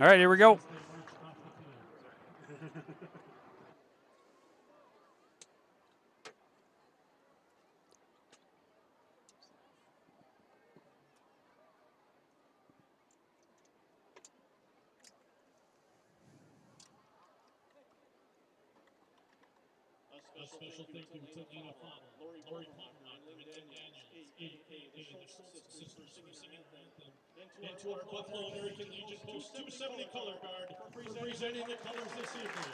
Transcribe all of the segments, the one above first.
All right, here we go. A special thank you to Anna Fon, Lori Pontman, sister singing anthem, and to our Buffalo American Legion Post 270 color guard for presenting the colors this evening.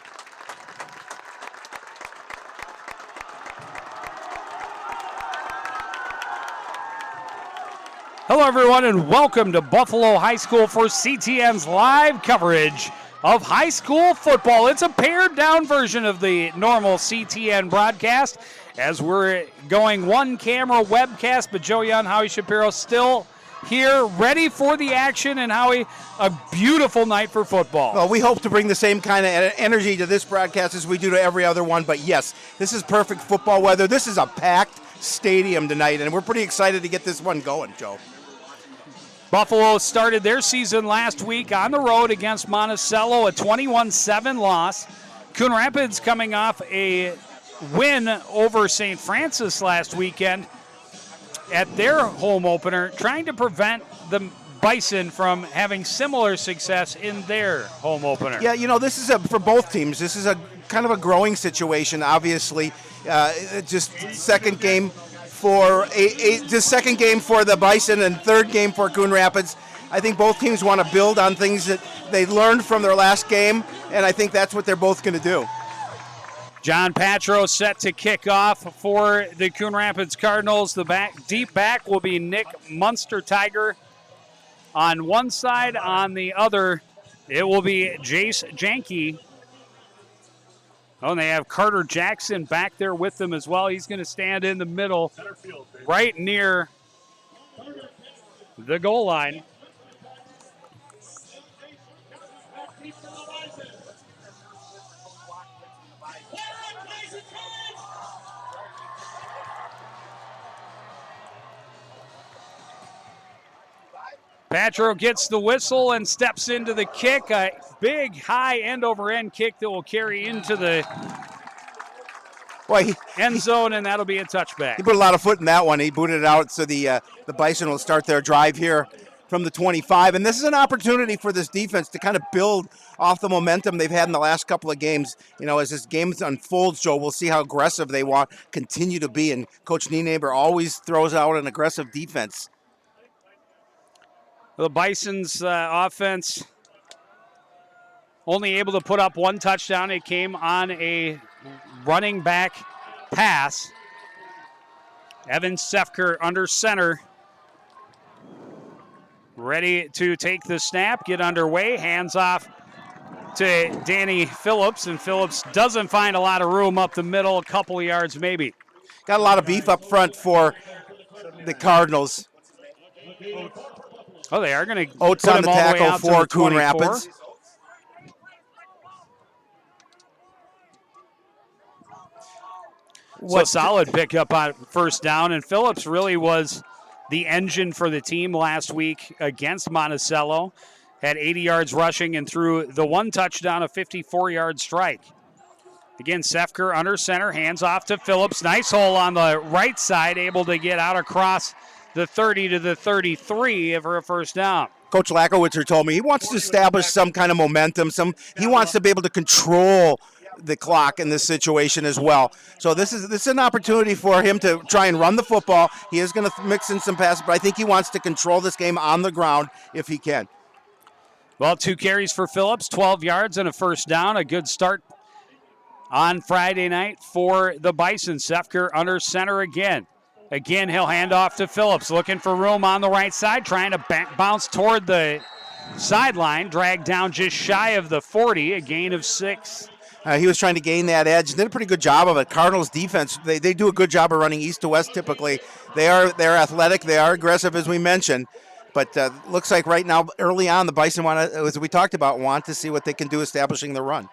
Hello, everyone, and welcome to Buffalo High School for CTN's live coverage of high school football. It's a pared-down version of the normal CTN broadcast as we're going one-camera webcast, but Joe Young, Howie Shapiro still here, ready for the action, and Howie, a beautiful night for football. Well, we hope to bring the same kind of energy to this broadcast as we do to every other one, but yes, this is perfect football weather. This is a packed stadium tonight, and we're pretty excited to get this one going, Joe. Buffalo started their season last week on the road against Monticello, a 21-7 loss. Coon Rapids coming off a win over St. Francis last weekend at their home opener, trying to prevent the Bison from having similar success in their home opener. Yeah, you know, this is for both teams. This is a kind of a growing situation, obviously. Just second game for second game for the Bison and third game for Coon Rapids. I think both teams want to build on things that they learned from their last game, and I think that's what they're both going to do. John Patro set to kick off for the Coon Rapids Cardinals. The deep back will be Nick Munster-Tiger on one side. On the other, it will be Jace Janke. Oh, and they have Carter Jackson back there with them as well. He's going to stand in the middle, right near the goal line. Patro gets the whistle and steps into the kick. A big, high end-over-end kick that will carry into the end zone, and that'll be a touchback. He put a lot of foot in that one. He booted it out, so the Bison will start their drive here from the 25. And this is an opportunity for this defense to kind of build off the momentum they've had in the last couple of games. You know, as this game unfolds, Joe, we'll see how aggressive they want continue to be. And Coach Nienaber always throws out an aggressive defense. The Bison's offense only able to put up one touchdown. It came on a running back pass. Evan Sefker under center. Ready to take the snap, get underway. Hands off to Danny Phillips, and Phillips doesn't find a lot of room up the middle, a couple of yards maybe. Got a lot of beef up front for the Cardinals. Oh, they are going to Oates on the tackle for Coon Rapids. So solid pickup on first down, and Phillips really was the engine for the team last week against Monticello. Had 80 yards rushing and threw the one touchdown, a 54-yard strike. Again, Sefker under center, hands off to Phillips. Nice hole on the right side, able to get out across the 30 to the 33 for a first down. Coach Lackowitzer told me he wants to establish some kind of momentum. He wants to be able to control the clock in this situation as well. So this is an opportunity for him to try and run the football. He is going to mix in some passes, but I think he wants to control this game on the ground if he can. Well, 2 carries for Phillips, 12 yards and a first down. A good start on Friday night for the Bison. Sefker under center again. Again, he'll hand off to Phillips, looking for room on the right side, trying to bounce toward the sideline, dragged down just shy of the 40, a gain of 6. He was trying to gain that edge and did a pretty good job of it. Cardinals defense, they do a good job of running east to west typically. They're athletic, they are aggressive as we mentioned, but looks like right now early on the Bison want to, as we talked about, want to see what they can do establishing the run.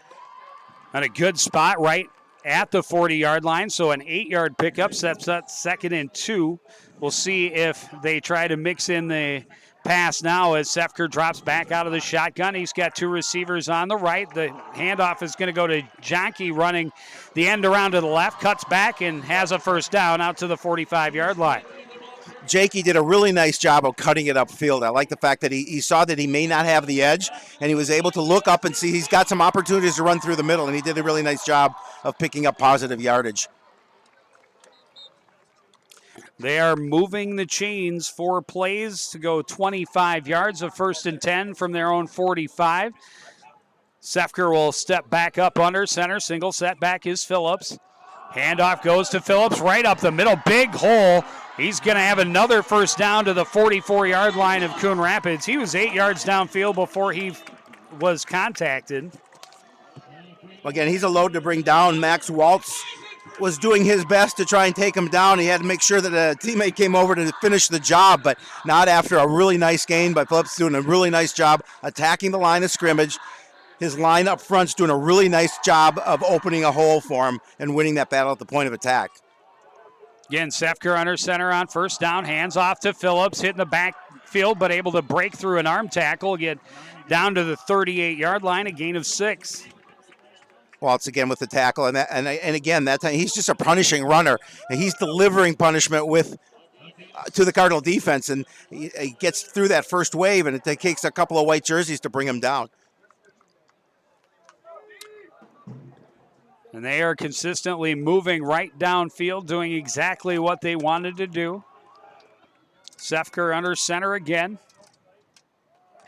On a good spot right at the 40-yard line, so an 8-yard pickup sets up 2nd and 2. We'll see if they try to mix in the pass now as Sefker drops back out of the shotgun. He's got two receivers on the right. The handoff is going to go to Jonke running the end around to the left, cuts back and has a first down out to the 45-yard line. Jakey did a really nice job of cutting it upfield. I like the fact that he saw that he may not have the edge, and he was able to look up and see he's got some opportunities to run through the middle, and he did a really nice job of picking up positive yardage. They are moving the chains 4 plays to go 25 yards of 1st and 10 from their own 45. Sefker will step back up under center. Single setback is Phillips. Handoff goes to Phillips right up the middle. Big hole. He's going to have another first down to the 44-yard line of Coon Rapids. He was 8 yards downfield before he was contacted. Again, he's a load to bring down. Max Waltz was doing his best to try and take him down. He had to make sure that a teammate came over to finish the job, but not after a really nice gain by Phillips, doing a really nice job attacking the line of scrimmage. His line up front's doing a really nice job of opening a hole for him and winning that battle at the point of attack. Again, Sefker under center on first down. Hands off to Phillips, hitting the backfield, but able to break through an arm tackle, get down to the 38-yard line, a gain of 6. Waltz again with the tackle, and again that time he's just a punishing runner, and he's delivering punishment to the Cardinal defense, and he gets through that first wave, and it takes a couple of white jerseys to bring him down. And they are consistently moving right downfield, doing exactly what they wanted to do. Sefker under center again.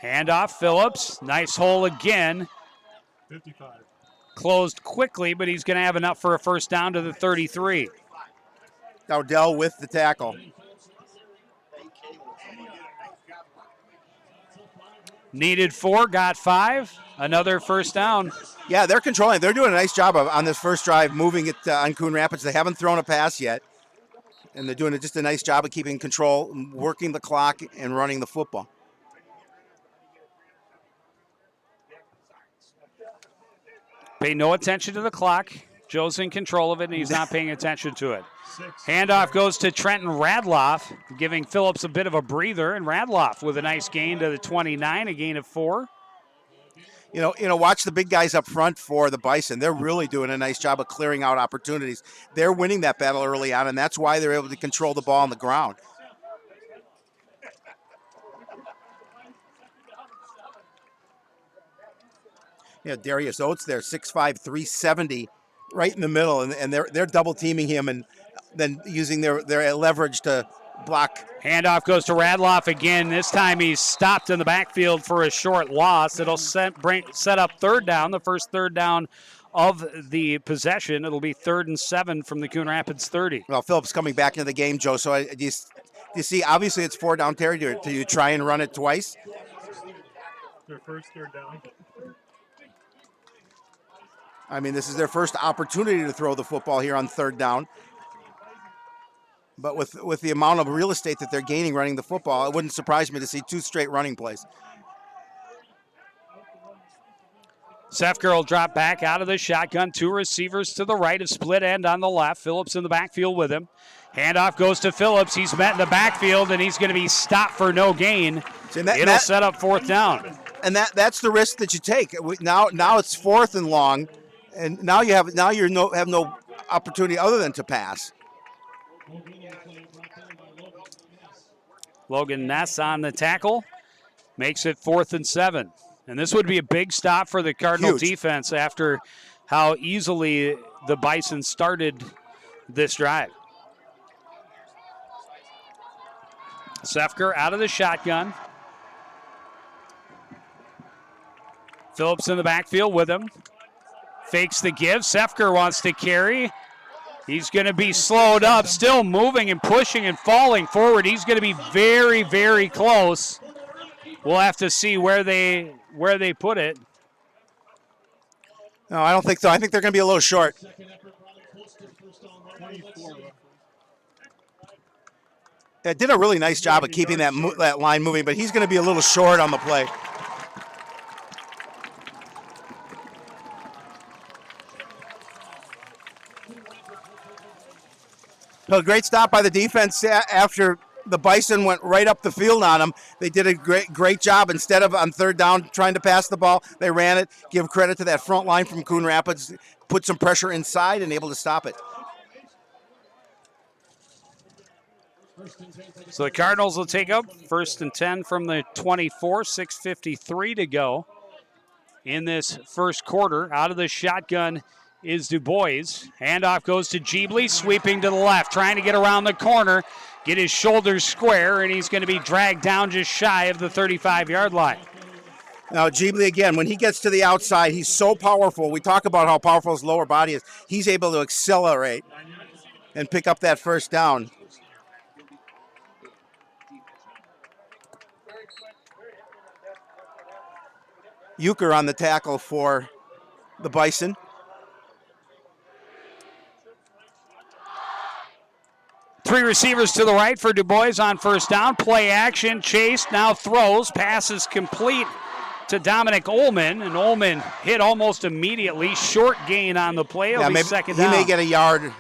Handoff, Phillips. Nice hole again. 55. Closed quickly, but he's going to have enough for a first down to the 33. Dowdell with the tackle. Needed 4, got 5. Another first down. Yeah, they're controlling. They're doing a nice job on this first drive, moving it on Coon Rapids. They haven't thrown a pass yet, and they're doing just a nice job of keeping control, working the clock, and running the football. Pay no attention to the clock. Joe's in control of it, and he's not paying attention to it. Handoff goes to Trenton Radloff, giving Phillips a bit of a breather, and Radloff with a nice gain to the 29, a gain of 4. You know, watch the big guys up front for the Bison. They're really doing a nice job of clearing out opportunities. They're winning that battle early on, and that's why they're able to control the ball on the ground. Darius Oates there, 6'5", 370, right in the middle, and they're double teaming him and then using their leverage to block. Handoff goes to Radloff again. This time he's stopped in the backfield for a short loss. It'll set up third down, the first third down of the possession. It'll be 3rd and 7 from the Coon Rapids 30. Well, Phillips coming back into the game, Joe. So do you see, obviously it's 4 down territory. Do you try and run it twice? Their first third down. I mean, this is their first opportunity to throw the football here on 3rd down. But with the amount of real estate that they're gaining running the football, it wouldn't surprise me to see 2 straight running plays. Sefker will drop back out of the shotgun. 2 receivers to the right, a split end on the left. Phillips in the backfield with him. Handoff goes to Phillips. He's met in the backfield, and he's going to be stopped for no gain. It'll set up 4th down. And that's the risk that you take. Now it's 4th and long, and now you have no opportunity other than to pass. Logan Ness on the tackle, makes it 4th and 7. And this would be a big stop for the Cardinal defense after how easily the Bison started this drive. Sefker out of the shotgun. Phillips in the backfield with him. Fakes the give. Sefker wants to carry. He's going to be slowed up, still moving and pushing and falling forward. He's going to be very, very close. We'll have to see where they put it. No, I don't think so. I think they're going to be a little short. They did a really nice job of keeping that line moving, but he's going to be a little short on the play. So great stop by the defense after the Bison went right up the field on him. They did a great job. Instead of on third down trying to pass the ball, they ran it. Give credit to that front line from Coon Rapids. Put some pressure inside and able to stop it. So the Cardinals will take up 1st and 10 from the 24, 6:53 to go in this first quarter. Out of the shotgun is Du Bois. Handoff goes to Jeebly, sweeping to the left, trying to get around the corner, get his shoulders square, and he's going to be dragged down just shy of the 35-yard line. Now, Jeebly, again, when he gets to the outside, he's so powerful. We talk about how powerful his lower body is. He's able to accelerate and pick up that first down. Euchre on the tackle for the Bison. Three receivers to the right for Du Bois on first down. Play action, chase, now throws. Passes complete to Dominic Ullman, and Ullman hit almost immediately. Short gain on the play. It'll be second down. He may get a yard.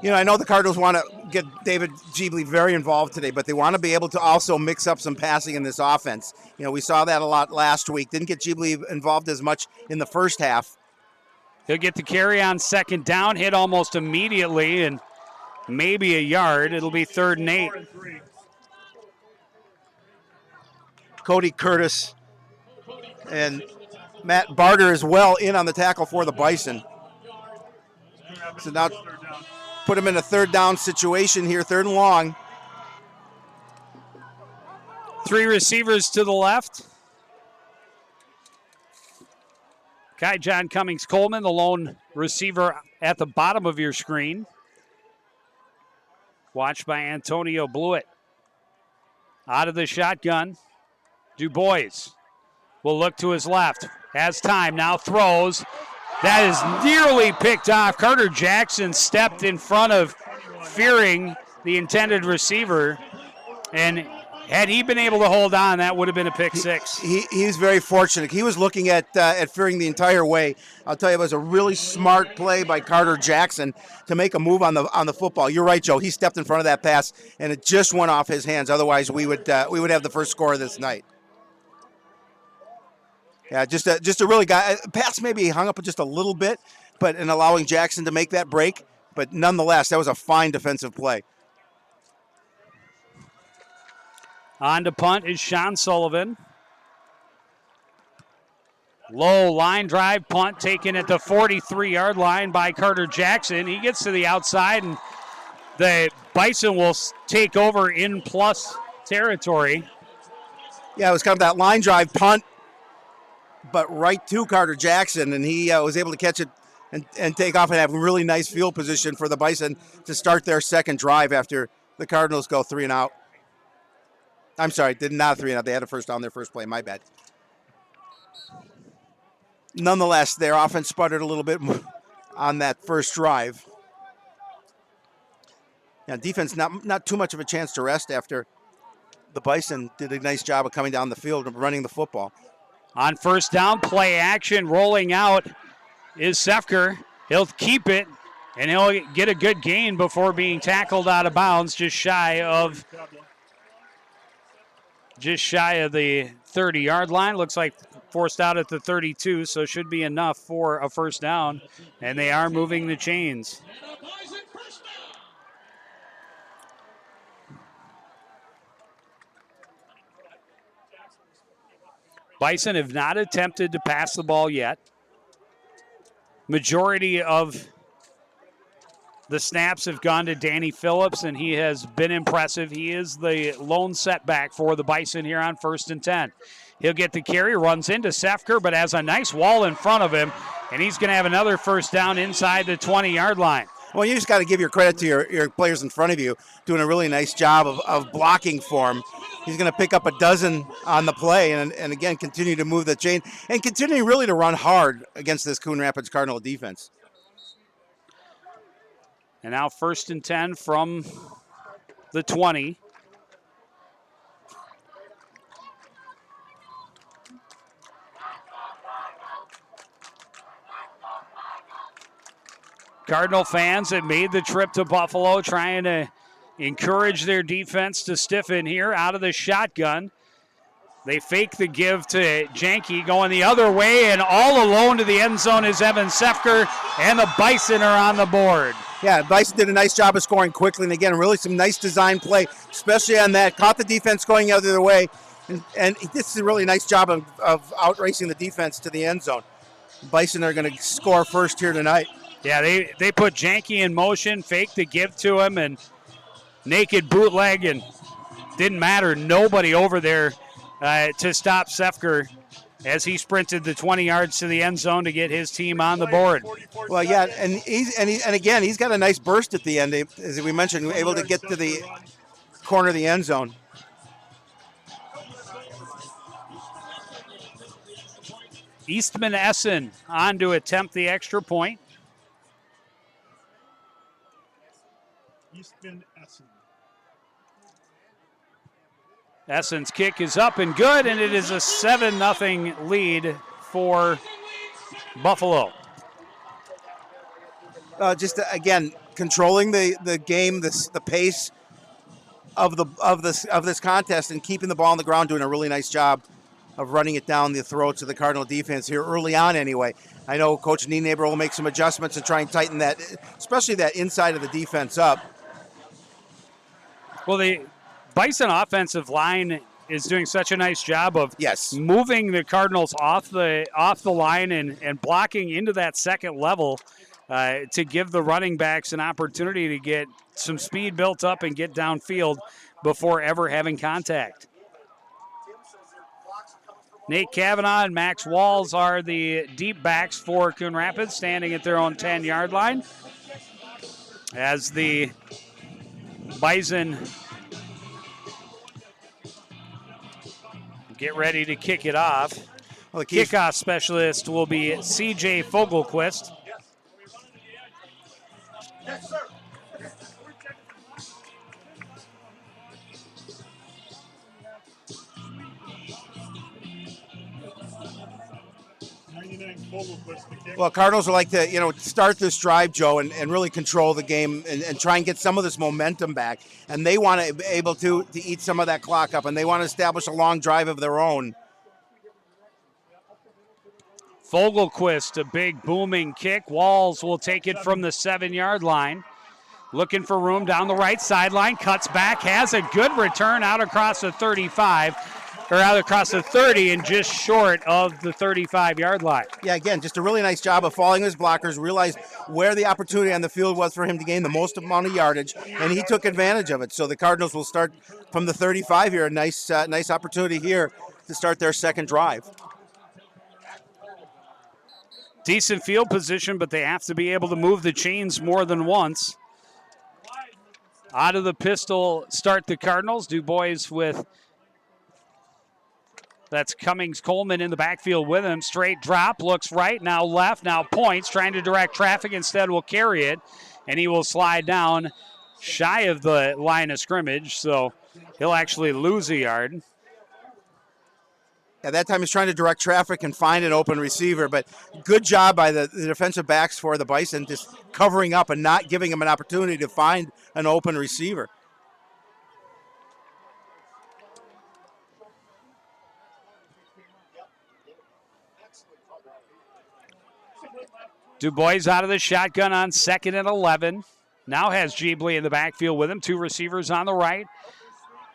You know, I know the Cardinals want to get David Jeebly very involved today, but they want to be able to also mix up some passing in this offense. You know, we saw that a lot last week. Didn't get Jeebly involved as much in the first half. He'll get the carry on second down, hit almost immediately, and maybe a yard. It'll be 3rd and 8. Cody Curtis and Matt Barter as well in on the tackle for the Bison. So now put him in a third down situation here, 3rd and long. Three receivers to the left. Kai John Cummings Coleman, the lone receiver at the bottom of your screen. Watched by Antonio Blewett. Out of the shotgun, Du Bois will look to his left. Has time, now throws. That is nearly picked off. Carter Jackson stepped in front of Fearing, the intended receiver, and had he been able to hold on, that would have been a pick six. He's very fortunate. He was looking at Fearing the entire way. I'll tell you, it was a really smart play by Carter Jackson to make a move on the football. You're right, Joe. He stepped in front of that pass, and it just went off his hands. Otherwise, we would have the first score of this night. Yeah, just a really guy. Pass maybe hung up just a little bit, but in allowing Jackson to make that break. But nonetheless, that was a fine defensive play. On to punt is Sean Sullivan. Low line drive punt taken at the 43-yard line by Carter Jackson. He gets to the outside, and the Bison will take over in plus territory. Yeah, it was kind of that line drive punt, but right to Carter Jackson, and he was able to catch it and take off and have a really nice field position for the Bison to start their second drive after the Cardinals go 3 and out. I'm sorry, did not 3 and out. They had a first down their first play. My bad. Nonetheless, their offense sputtered a little bit on that first drive. Yeah, defense not too much of a chance to rest after the Bison did a nice job of coming down the field and running the football. On first down, play action, rolling out is Sefker. He'll keep it, and he'll get a good gain before being tackled out of bounds just shy of the 30-yard line. Looks like forced out at the 32, so should be enough for a first down, and they are moving the chains. Bison have not attempted to pass the ball yet. Majority of the snaps have gone to Danny Phillips, and he has been impressive. He is the lone setback for the Bison here on 1st and 10. He'll get the carry, runs into Sefker, but has a nice wall in front of him, and he's going to have another first down inside the 20-yard line. Well, you just got to give your credit to your players in front of you, doing a really nice job of blocking for him. He's going to pick up a dozen on the play and again, continue to move the chain and continue really to run hard against this Coon Rapids Cardinal defense. And now 1st and 10 from the 20. Cardinal fans have made the trip to Buffalo, trying to encourage their defense to stiffen here out of the shotgun. They fake the give to Janke, going the other way, and all alone to the end zone is Evan Sefker, and the Bison are on the board. Yeah, Bison did a nice job of scoring quickly, and again, really some nice design play, especially on that. Caught the defense going the other way, and this is a really nice job of outracing the defense to the end zone. Bison are going to score first here tonight. Yeah, they put Janke in motion, faked the give to him, and naked bootleg, and didn't matter. Nobody over there to stop Sefker as he sprinted the 20 yards to the end zone to get his team on the board. Well, yeah, and again, he's got a nice burst at the end, as we mentioned, able to get to the corner of the end zone. Eastman Essen on to attempt the extra point. Eastman Essen. Essen's kick is up and good, and it is a 7-0 lead for Buffalo. Just again, controlling the game, the pace of this contest, and keeping the ball on the ground, doing a really nice job of running it down the throats of the Cardinal defense here early on. Anyway, I know Coach Nienaber will make some adjustments and try and tighten that, especially that inside of the defense up. Well, the Bison offensive line is doing such a nice job of moving the Cardinals off the line and blocking into that second level to give the running backs an opportunity to get some speed built up and get downfield before ever having contact. Nate Kavanaugh and Max Walls are the deep backs for Coon Rapids, standing at their own 10-yard line. As the Bison get ready to kick it off. Well, the kickoff specialist will be C.J. Fogelquist. Yes, sir. Well, Cardinals would like to, start this drive, Joe, and really control the game and try and get some of this momentum back. And they want to be able to eat some of that clock up, and they want to establish a long drive of their own. Fogelquist, a big booming kick. Walls will take it from the 7-yard line. Looking for room down the right sideline, cuts back, has a good return out across the 35. Or out across the 30 and just short of the 35-yard line. Yeah, again, just a really nice job of following his blockers, realized where the opportunity on the field was for him to gain the most amount of yardage, and he took advantage of it. So the Cardinals will start from the 35 here. A nice opportunity here to start their second drive. Decent field position, but they have to be able to move the chains more than once. Out of the pistol start the Cardinals. Du Bois with... That's Cummings Coleman in the backfield with him. Straight drop, looks right, now left, now points, trying to direct traffic. Instead will carry it, and he will slide down shy of the line of scrimmage, so he'll actually lose a yard. Yeah, that time he's trying to direct traffic and find an open receiver, but good job by the defensive backs for the Bison, just covering up and not giving him an opportunity to find an open receiver. Du Bois out of the shotgun on 2nd and 11. Now has Jeebly in the backfield with him. 2 receivers on the right.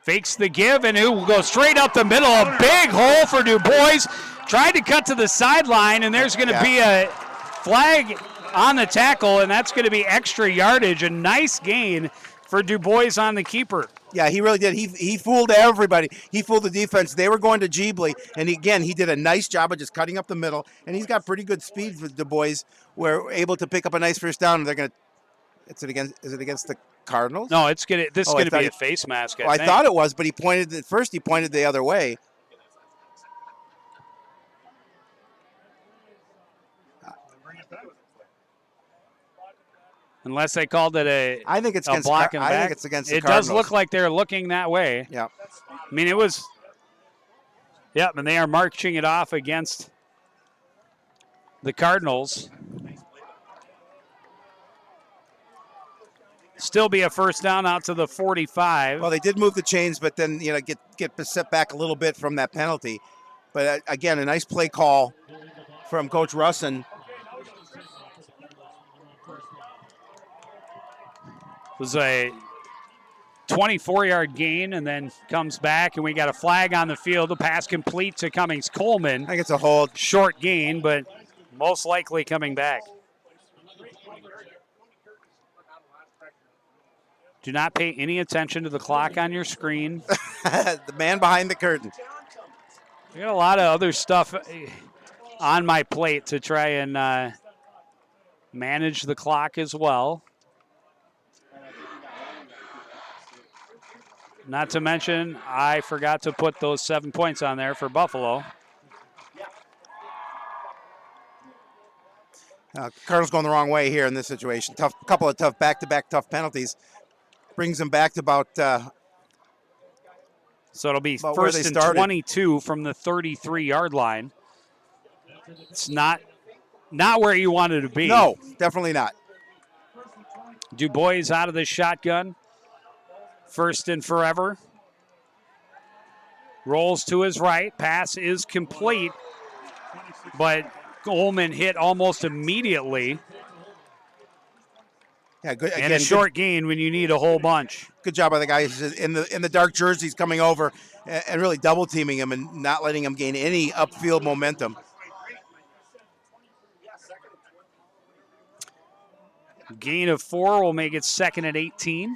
Fakes the give, and who will go straight up the middle. A big hole for Du Bois. Tried to cut to the sideline, and there's going to be a flag on the tackle, and that's going to be extra yardage. A nice gain for Du Bois on the keeper. Yeah, he really did. He fooled everybody. He fooled the defense. They were going to Jeebly, and again, he did a nice job of just cutting up the middle, and he's got pretty good speed with Du Bois. We're able to pick up a nice first down, and they're going to – is it against the Cardinals? No, this is going to be a face mask, I thought it was, but he pointed the other way. Unless they called it I think it's against block and back. I think it's against the Cardinals. It does look like they're looking that way. Yeah. I mean, it was. Yep, and they are marching it off against the Cardinals. Still be a first down out to the 45. Well, they did move the chains, but then get set back a little bit from that penalty. But again, a nice play call from Coach Russin. It was a 24-yard gain and then comes back, and we got a flag on the field. The pass complete to Cummings Coleman. I think it's a hold. Short gain, but most likely coming back. Do not pay any attention to the clock on your screen. The man behind the curtain. I got a lot of other stuff on my plate to try and manage the clock as well. Not to mention, I forgot to put those 7 points on there for Buffalo. Cardinals going the wrong way here in this situation. Couple of tough back-to-back tough penalties. Brings them back to about so it'll be first and 22 from the 33-yard line. It's not where you wanted to be. No, definitely not. Dubois out of the shotgun. First and forever. Rolls to his right. Pass is complete, but Coleman hit almost immediately. Yeah, good. Again, and a short gain when you need a whole bunch. Good job by the guys in the dark jerseys coming over and really double teaming him and not letting him gain any upfield momentum. Gain of 4 will make it second and 18.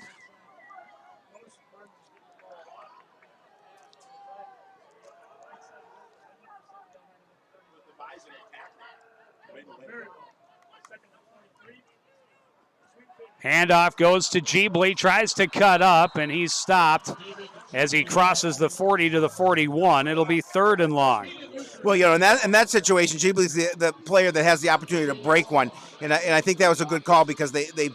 Handoff goes to Jeebley, tries to cut up, and he's stopped as he crosses the 40 to the 41. It'll be third and long. Well, in that situation, Jeebley's the player that has the opportunity to break one, and I think that was a good call because they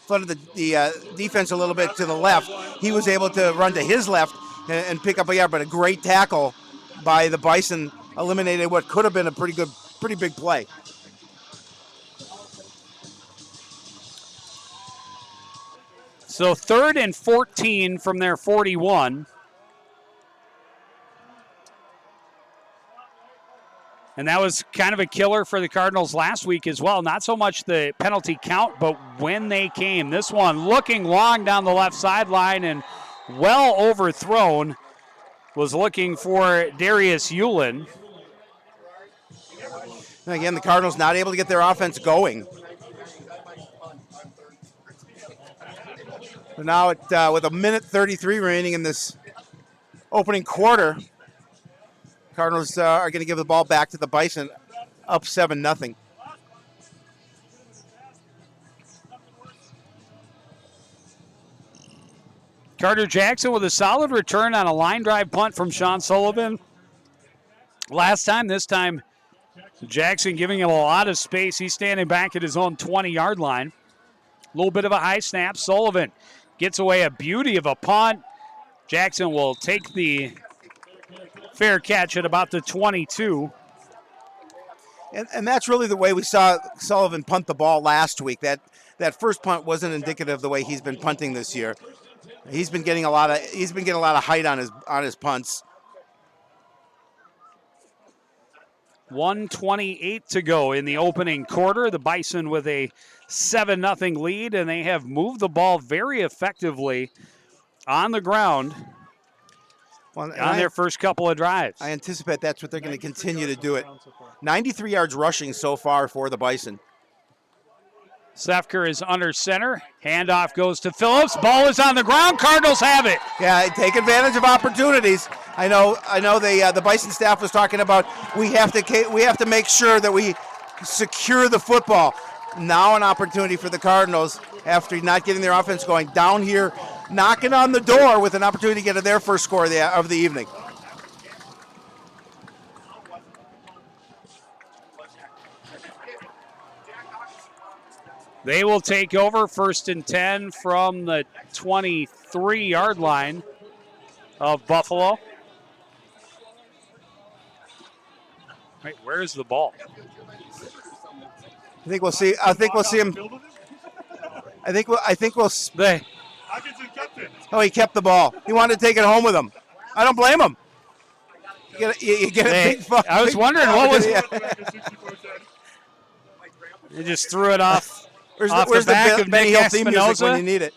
flooded the defense a little bit to the left. He was able to run to his left and pick up a yard, but a great tackle by the Bison eliminated what could have been a pretty big play. So third and 14 from their 41. And that was kind of a killer for the Cardinals last week as well. Not so much the penalty count, but when they came. This one looking long down the left sideline and well overthrown. Was looking for Darius Hewlin. And again, the Cardinals not able to get their offense going. So now with a minute 33 remaining in this opening quarter, Cardinals are going to give the ball back to the Bison, up 7-0. Carter Jackson with a solid return on a line drive punt from Sean Sullivan. This time Jackson giving him a lot of space. He's standing back at his own 20-yard line. A little bit of a high snap. Sullivan gets away a beauty of a punt. Jackson will take the fair catch at about the 22. And that's really the way we saw Sullivan punt the ball last week. That first punt wasn't indicative of the way he's been punting this year. He's been getting a lot of height on his punts. 1:28 to go in the opening quarter. The Bison with a 7-0 lead, and they have moved the ball very effectively on the ground on their first couple of drives. I anticipate that's what they're going to continue to do it. 93 yards rushing so far for the Bison. Sefker is under center. Handoff goes to Phillips. Ball is on the ground. Cardinals have it. Yeah, take advantage of opportunities. I know. The Bison staff was talking about we have to make sure that we secure the football. Now an opportunity for the Cardinals after not getting their offense going down here, knocking on the door with an opportunity to get their first score of the evening. They will take over first and 10 from the 23-yard line of Buffalo. Wait, where is the ball? I think we'll see him. I think we'll. They Hutchinson kept it. Oh, he kept the ball. He wanted to take it home with him. I don't blame him. You get a They- big fuck. I was big wondering ball. what was- Yeah. They just threw it off Where's off the the back of Benny Nick Hill theme music when you Espinoza. need it?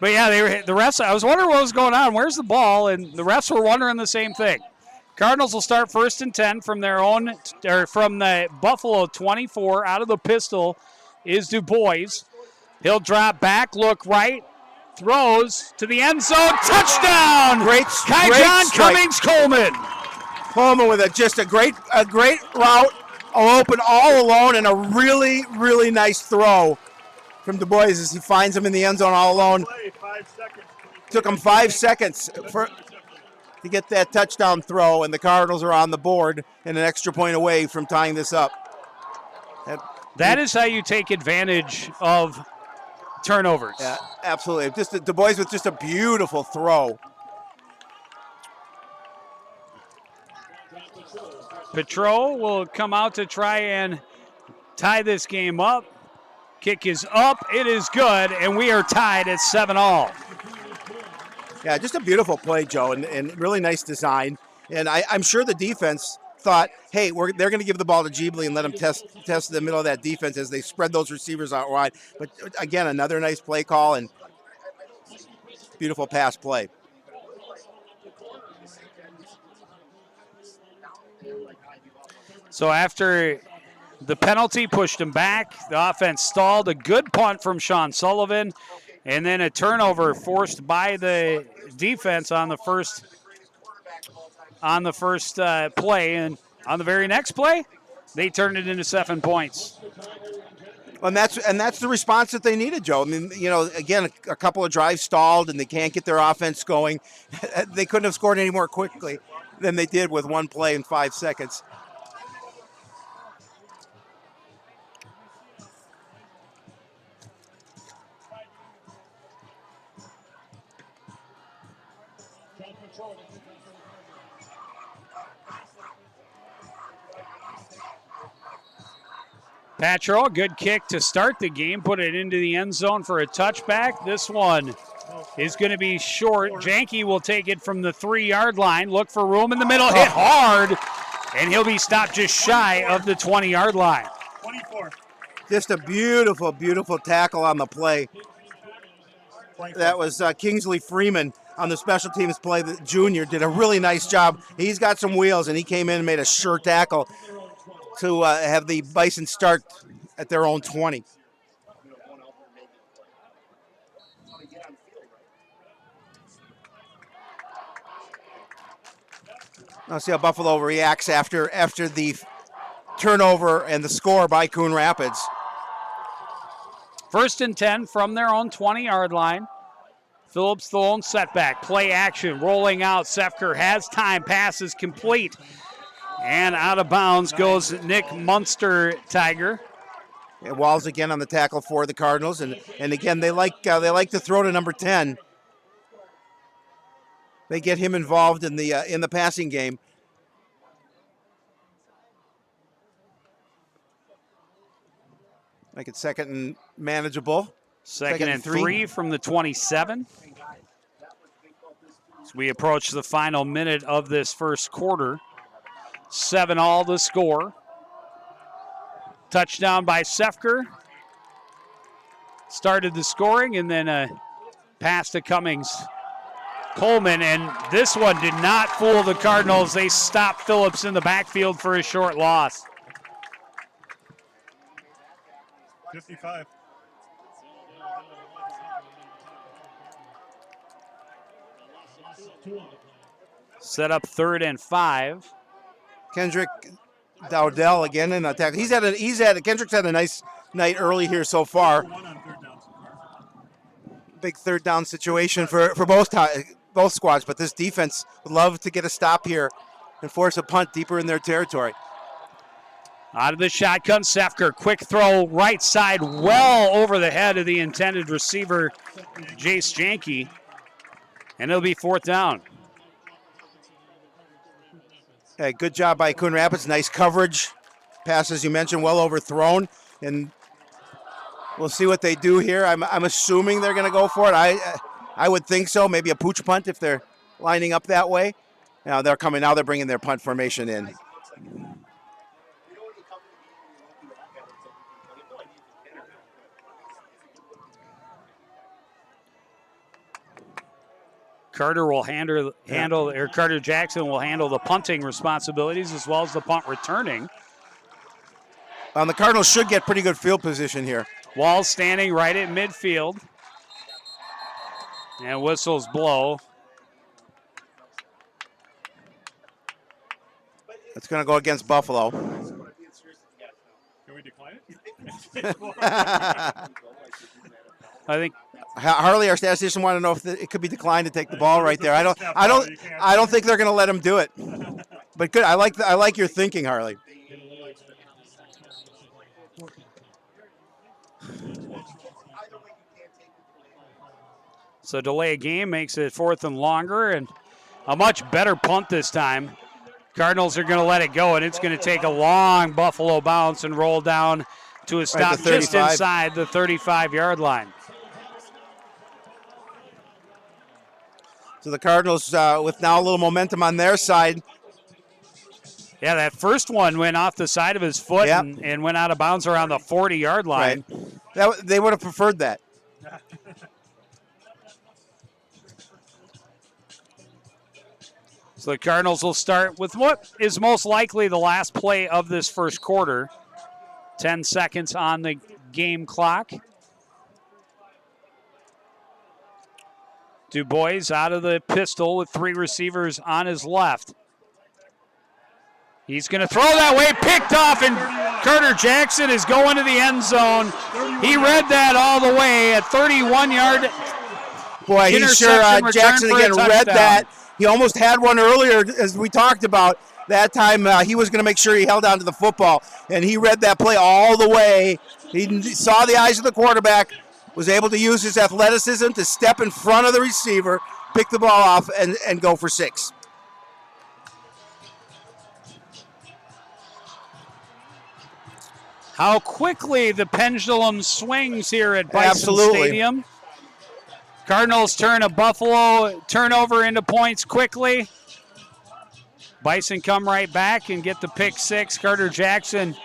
But yeah, they were the refs. I was wondering what was going on. Where's the ball? And the refs were wondering the same thing. Cardinals will start 1st and 10 from their own, or from the Buffalo 24. Out of the pistol is Du Bois. He'll drop back, look right, throws to the end zone, touchdown! Great John strike. Cummings Coleman. Coleman with just a great route, open all alone, and a really, really nice throw from Du Bois as he finds him in the end zone all alone. Play 5 seconds. Took him 5 seconds to get that touchdown throw, and the Cardinals are on the board and an extra point away from tying this up. That is how you take advantage of turnovers. Yeah, absolutely. Just Du Bois with just a beautiful throw. Petro will come out to try and tie this game up. Kick is up. It is good, and we are tied at 7-all. Yeah, just a beautiful play, Joe, and really nice design. And I'm sure the defense thought, hey, they're going to give the ball to Jeebly and let him test the middle of that defense as they spread those receivers out wide. But again, another nice play call and beautiful pass play. So after the penalty pushed him back, the offense stalled. A good punt from Sean Sullivan, and then a turnover forced by the defense on the first play. And on the very next play, they turned it into 7 points. And that's the response that they needed, Joe. I mean, again, a couple of drives stalled, and they can't get their offense going. They couldn't have scored any more quickly than they did with one play in 5 seconds. Patro, a good kick to start the game, put it into the end zone for a touchback. This one is going to be short. Janke will take it from the 3-yard line, look for room in the middle, hit hard, and he'll be stopped just shy of the 20-yard line. 24. Just a beautiful, beautiful tackle on the play. That was Kingsley Freeman on the special teams play. The junior did a really nice job. He's got some wheels, and he came in and made a sure tackle to have the Bison start at their own 20. I'll see how Buffalo reacts after the turnover and the score by Coon Rapids. 1st and 10 from their own 20-yard line. Phillips the lone setback. Play action. Rolling out. Sefker has time. Pass is complete. And out of bounds goes Nick Munster, Tiger. Yeah, Walls again on the tackle for the Cardinals. And again, they like to throw to number 10. They get him involved in the passing game. Make it 2nd and manageable. Second and 3 from the 27. As we approach the final minute of this first quarter. 7-all the score. Touchdown by Sefker. Started the scoring, and then a pass to Cummings. Coleman, and this one did not fool the Cardinals. They stopped Phillips in the backfield for a short loss. 55. Set up 3rd and 5. Kendrick Dowdell again in attack. Kendrick's had a nice night early here so far. Big 3rd down situation for both squads, but this defense would love to get a stop here and force a punt deeper in their territory. Out of the shotgun, Sefker, quick throw right side, well over the head of the intended receiver, Jace Janke, and it'll be 4th down. Hey, good job by Coon Rapids. Nice coverage. Pass, as you mentioned, well overthrown. And We'll see what they do here. I'm assuming they're going to go for it. I would think so. Maybe a pooch punt if they're lining up that way. Now they're coming. Now they're bringing their punt formation in. Carter will or Carter Jackson will handle the punting responsibilities as well as the punt returning. The Cardinals should get pretty good field position here. Walls standing right at midfield. And whistles blow. It's going to go against Buffalo. Can we decline it? I think Harley, our statistician, wanted to know if it could be declined to take the ball right there. I don't think they're going to let him do it. But good. I like your thinking, Harley. so delay a game makes it 4th and longer, and a much better punt this time. Cardinals are going to let it go, and it's going to take a long Buffalo bounce and roll down to a stop just inside the 35-yard line. So the Cardinals, with now a little momentum on their side. Yeah, that first one went off the side of his foot and went out of bounds around the 40-yard line. Right. They would have preferred that. So the Cardinals will start with what is most likely the last play of this first quarter. 10 seconds on the game clock. Dubois out of the pistol with 3 receivers on his left. He's going to throw that way, picked off, and Carter Jackson is going to the end zone. He read that all the way at 31-yard. Boy, he sure, Jackson again read that. He almost had one earlier, as we talked about. That time he was going to make sure he held on to the football, and he read that play all the way. He saw the eyes of the quarterback, was able to use his athleticism to step in front of the receiver, pick the ball off, and go for 6. How quickly the pendulum swings here at Bison Stadium. Cardinals turn a Buffalo turnover into points quickly. Bison come right back and get the pick 6. Carter Jackson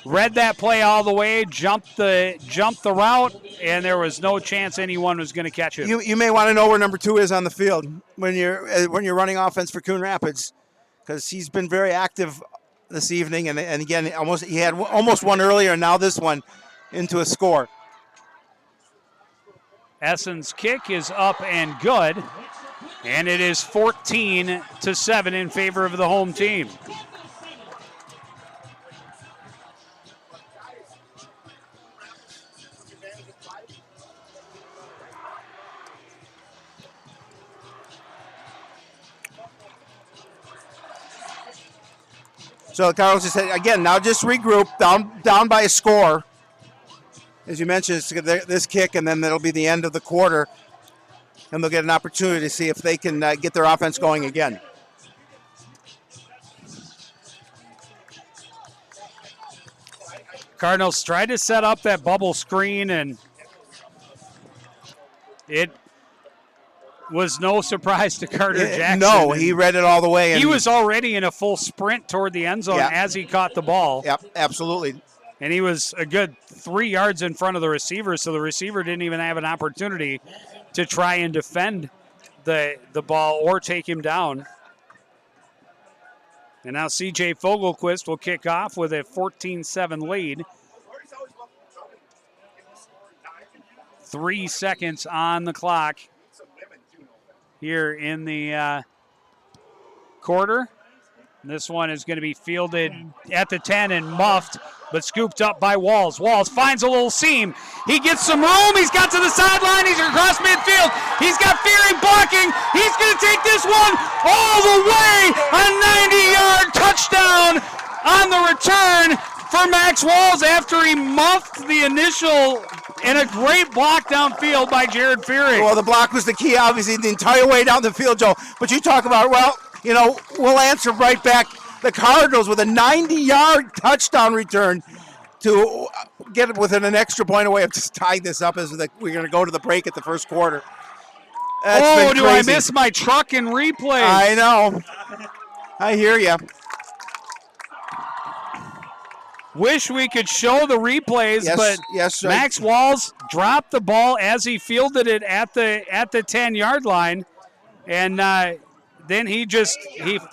read that play all the way, jumped the route, and there was no chance anyone was going to catch it. You may want to know where number 2 is on the field when you're running offense for Coon Rapids, because he's been very active this evening, and again, he had almost one earlier, and now this one into a score. Essen's kick is up and good, and it is 14-7 in favor of the home team. So the Cardinals just said, again, now just regroup, down by a score. As you mentioned, it's this kick, and then that'll be the end of the quarter. And they'll get an opportunity to see if they can get their offense going again. Cardinals tried to set up that bubble screen, and it was no surprise to Carter Jackson. No, he read it all the way. He was already in a full sprint toward the end zone as he caught the ball. Yep, absolutely. And he was a good 3 yards in front of the receiver, so the receiver didn't even have an opportunity to try and defend the ball or take him down. And now C.J. Fogelquist will kick off with a 14-7 lead. 3 seconds on the clock here in the quarter. This one is going to be fielded at the 10 and muffed, but scooped up by Walls. Walls finds a little seam. He gets some room. He's got to the sideline. He's across midfield. He's got Fearing blocking. He's going to take this one all the way. A 90-yard touchdown on the return for Max Walls after he muffed the initial and a great block downfield by Jared Fearing. Well, the block was the key, obviously, the entire way down the field, Joe. But you talk about, we'll answer right back. The Cardinals with a 90-yard touchdown return to get it within an extra point away of just tying this up as we're going to go to the break at the first quarter. That's been do I crazy. miss my truck in replays? I know. I hear you. Wish we could show the replays, but Max Walls dropped the ball as he fielded it at the 10-yard line, and then he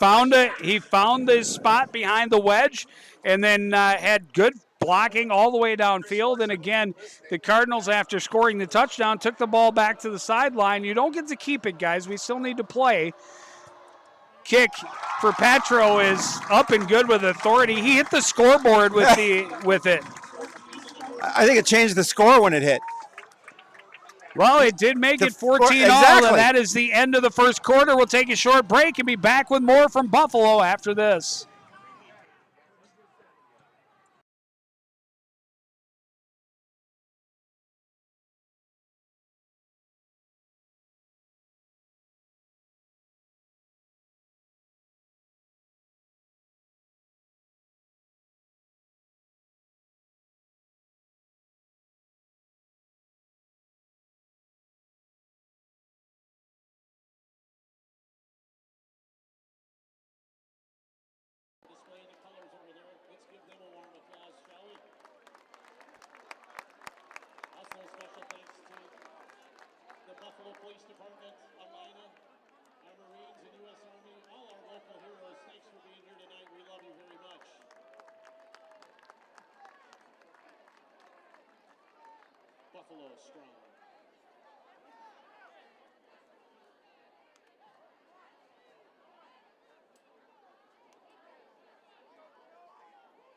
found his spot behind the wedge, and then had good blocking all the way downfield. And again, the Cardinals, after scoring the touchdown, took the ball back to the sideline. You don't get to keep it, guys. We still need to play. Kick for Petro is up and good with authority. He hit the scoreboard with it. I think it changed the score when it hit. Well, it did make it 14-all, exactly. And that is the end of the first quarter. We'll take a short break and be back with more from Buffalo after this. Displaying the colors over there. Let's give them a warm applause, shall we? Also, special thanks to the Buffalo Police Department, Alina, our Marines and U.S. Army, all our local heroes. Thanks for being here tonight. We love you very much. Buffalo strong.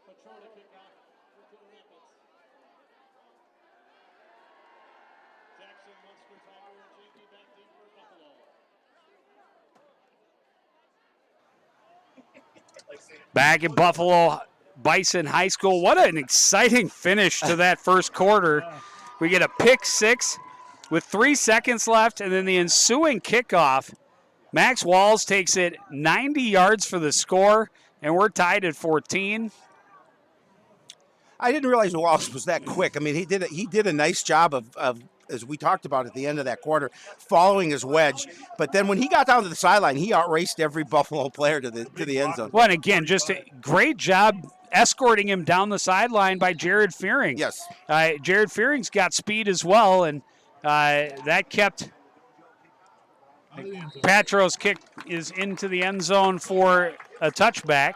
Patrol to kick off for Coon Rapids. Jackson, Munster, Tiger, and JP back deep for Buffalo. Back at Buffalo Bison High School. What an exciting finish to that first quarter. We get a pick six with 3 seconds left, and then the ensuing kickoff. Max Walls takes it 90 yards for the score, and we're tied at 14. I didn't realize Walsh was that quick. I mean, he did a nice job of, as we talked about at the end of that quarter, following his wedge. But then when he got down to the sideline, he outraced every Buffalo player to the end zone. Well, and again, just a great job escorting him down the sideline by Jared Fearing. Yes. Jared Fearing's got speed as well, and that kept Patro's kick is into the end zone for a touchback.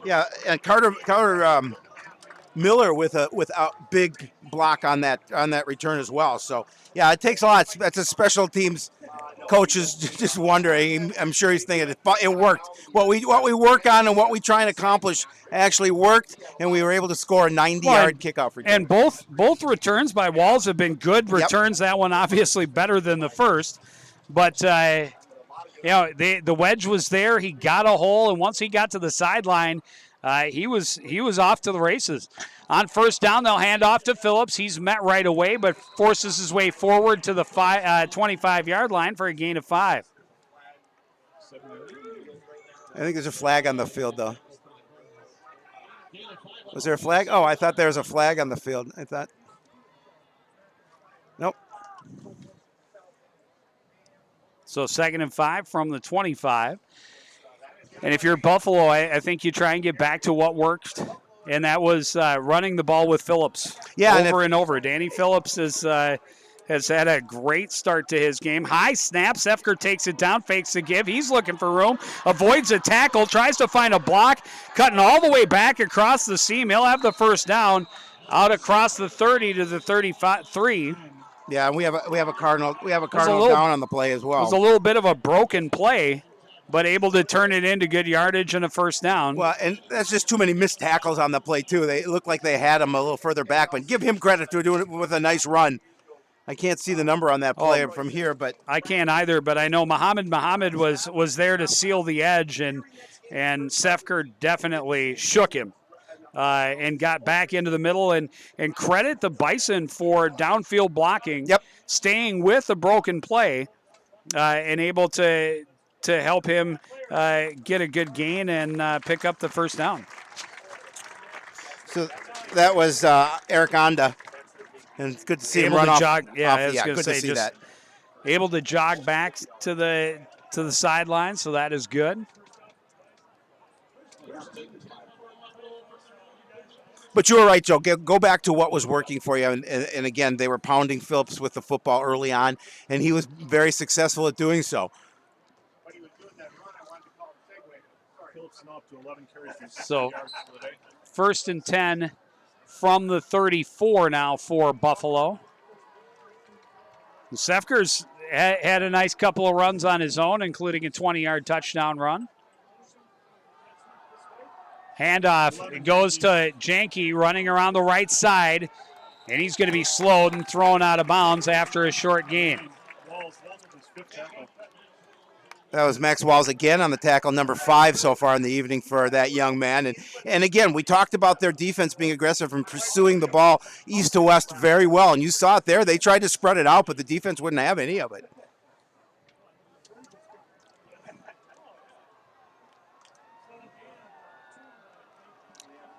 Yeah, and Carter Miller with a big block on that return as well. So yeah, it takes a lot. That's a special teams coach is just wondering. I'm sure he's thinking it worked. What we work on and what we try and accomplish actually worked, and we were able to score a 90-yard kickoff return. And both returns by Walls have been good returns. Yep. That one obviously better than the first, but the wedge was there. He got a hole, and once he got to the sideline, he was off to the races. On first down, they'll hand off to Phillips. He's met right away, but forces his way forward to the 25-yard line for a gain of 5. I think there's a flag on the field, though. Was there a flag? Oh, I thought there was a flag on the field. I thought. Nope. So 2nd and 5 from the 25. And if you're Buffalo, I think you try and get back to what worked, and that was running the ball with Phillips over and over. Danny Phillips has had a great start to his game. High snap. Sefker takes it down, fakes the give. He's looking for room, avoids a tackle, tries to find a block, cutting all the way back across the seam. He'll have the first down out across the 30 to the 33. Yeah, and we have a Cardinal down on the play as well. It was a little bit of a broken play, but able to turn it into good yardage and a first down. Well, and that's just too many missed tackles on the play, too. They look like they had him a little further back, but give him credit for doing it with a nice run. I can't see the number on that play from here, but I can't either, but I know Muhammad was there to seal the edge, and Sefker definitely shook him and got back into the middle, and credit the Bison for downfield blocking, staying with a broken play, and able to help him get a good gain and pick up the first down. So That was Eric Onda. And it's good to see him Able run to off. jog. Yeah, I was yeah, going good to say, to see just that. able to jog back to the sideline, so that is good. But you were right, Joe. Go back to what was working for you. And again, they were pounding Phillips with the football early on, and he was very successful at doing so. So 1st and 10 from the 34 now for Buffalo. Sefker's had a nice couple of runs on his own, including a 20-yard touchdown run. Handoff goes to Janke running around the right side, and he's going to be slowed and thrown out of bounds after a short gain. That was Max Walls again on the tackle, number 5 so far in the evening for that young man. And again, we talked about their defense being aggressive and pursuing the ball east to west very well. And you saw it there. They tried to spread it out, but the defense wouldn't have any of it.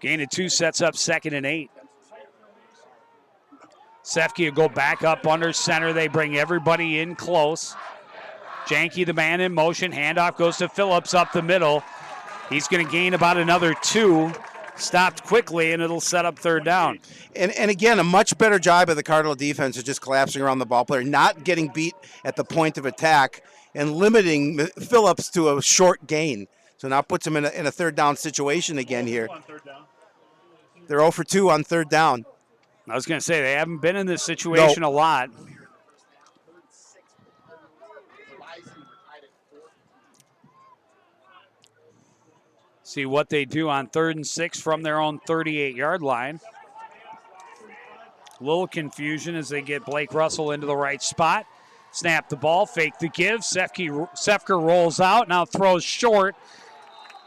Gain of 2 sets up 2nd and 8. Sefke will go back up under center. They bring everybody in close. Janke, the man in motion. Handoff goes to Phillips up the middle. He's going to gain about another 2. Stopped quickly, and it'll set up 3rd down. And again, a much better job of the Cardinal defense of just collapsing around the ball player, not getting beat at the point of attack, and limiting Phillips to a short gain. So now puts him in a 3rd down situation again here. They're 0 for 2 on 3rd down. I was going to say, they haven't been in this situation a lot. See what they do on 3rd and 6 from their own 38-yard line. A little confusion as they get Blake Russell into the right spot. Snap the ball, fake the give. Sefker rolls out, now throws short.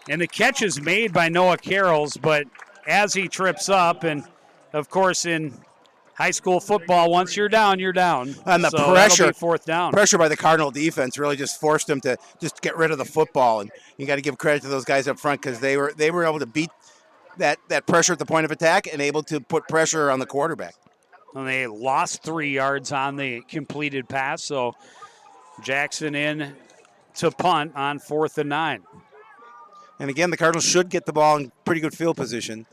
And the catch is made by Noah Carrolls, but as he trips up, and of course in high school football, once you're down, you're down. And the so pressure, 4th down. Pressure by the Cardinal defense really just forced them to just get rid of the football. And you got to give credit to those guys up front because they were able to beat that pressure at the point of attack and able to put pressure on the quarterback. And they lost 3 yards on the completed pass, so Jackson in to punt on 4th and 9. And again, the Cardinals should get the ball in pretty good field position.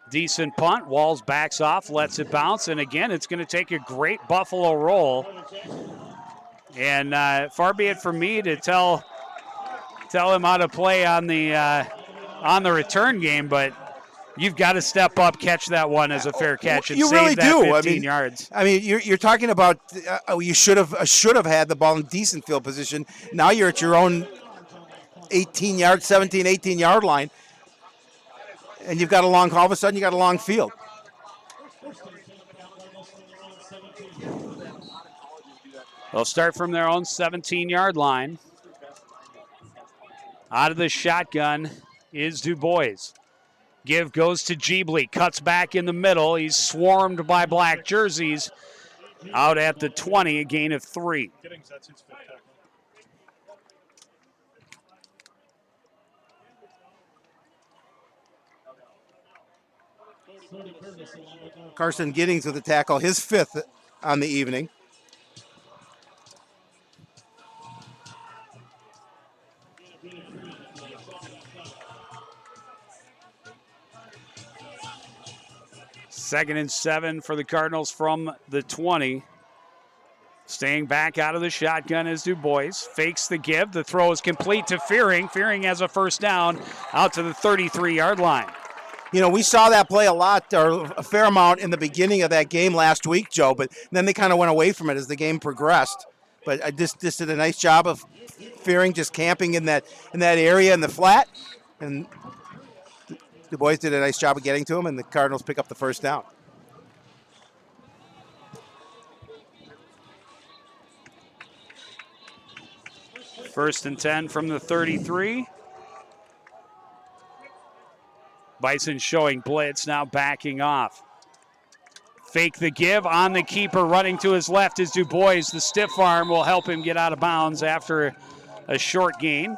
Decent punt. Walls backs off, lets it bounce, and again, it's going to take a great Buffalo roll. And far be it from me to tell him how to play on the return game, but you've got to step up, catch that one as a fair catch, and you save really that do. 15 yards. I mean, you're talking about you should have had the ball in decent field position. Now you're at your own 18-yard, 17, 18-yard line. And you've got a long, all of a sudden you got a long field. They'll start from their own 17-yard line. Out of the shotgun is Dubois. Give goes to Jeebly, cuts back in the middle. He's swarmed by black jerseys. Out at the 20, a gain of 3. Carson Giddings with the tackle, his 5th on the evening. Second and 7 for the Cardinals from the 20. Staying back out of the shotgun is Dubois. Fakes the give. The throw is complete to Fearing. Fearing has a 1st down out to the 33-yard line. You know, we saw that play a lot, or a fair amount, in the beginning of that game last week, Joe, but then they kind of went away from it as the game progressed. But I just did a nice job of Fearing just camping in that area in the flat, and Du Bois did a nice job of getting to him, and the Cardinals pick up the 1st down. First and 10 from the 33. Bison showing blitz, now backing off. Fake the give on the keeper, running to his left is Dubois. The stiff arm will help him get out of bounds after a short gain.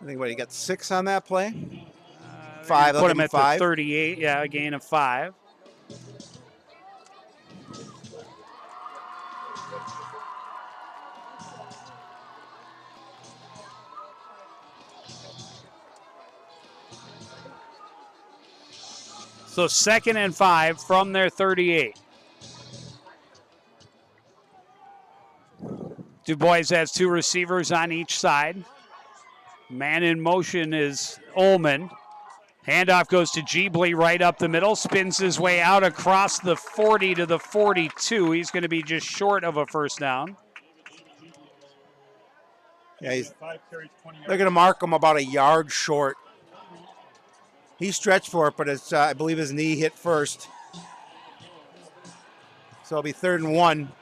I think what he got 6 on that play. 5. Put him at 5. the 38. Yeah, a gain of 5. So 2nd and 5 from their 38. Du Bois has 2 receivers on each side. Man in motion is Ullman. Handoff goes to Jeebly right up the middle, spins his way out across the 40 to the 42. He's going to be just short of a first down. Yeah, they're going to mark him about a yard short. He stretched for it, but it's, I believe his knee hit first. So it'll be 3rd and 1.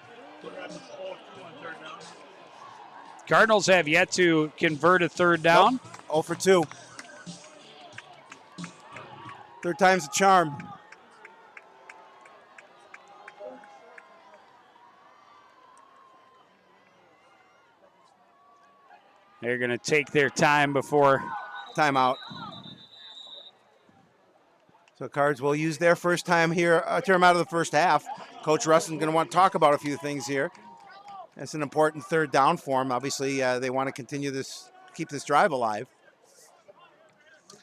Cardinals have yet to convert a 3rd down. Nope. 0 for 2. 3rd time's a charm. They're going to take their time before timeout. So Cards will use their first time here, term out of the first half. Coach Russin's going to want to talk about a few things here. That's an important 3rd down for them. Obviously, they want to continue this, keep this drive alive.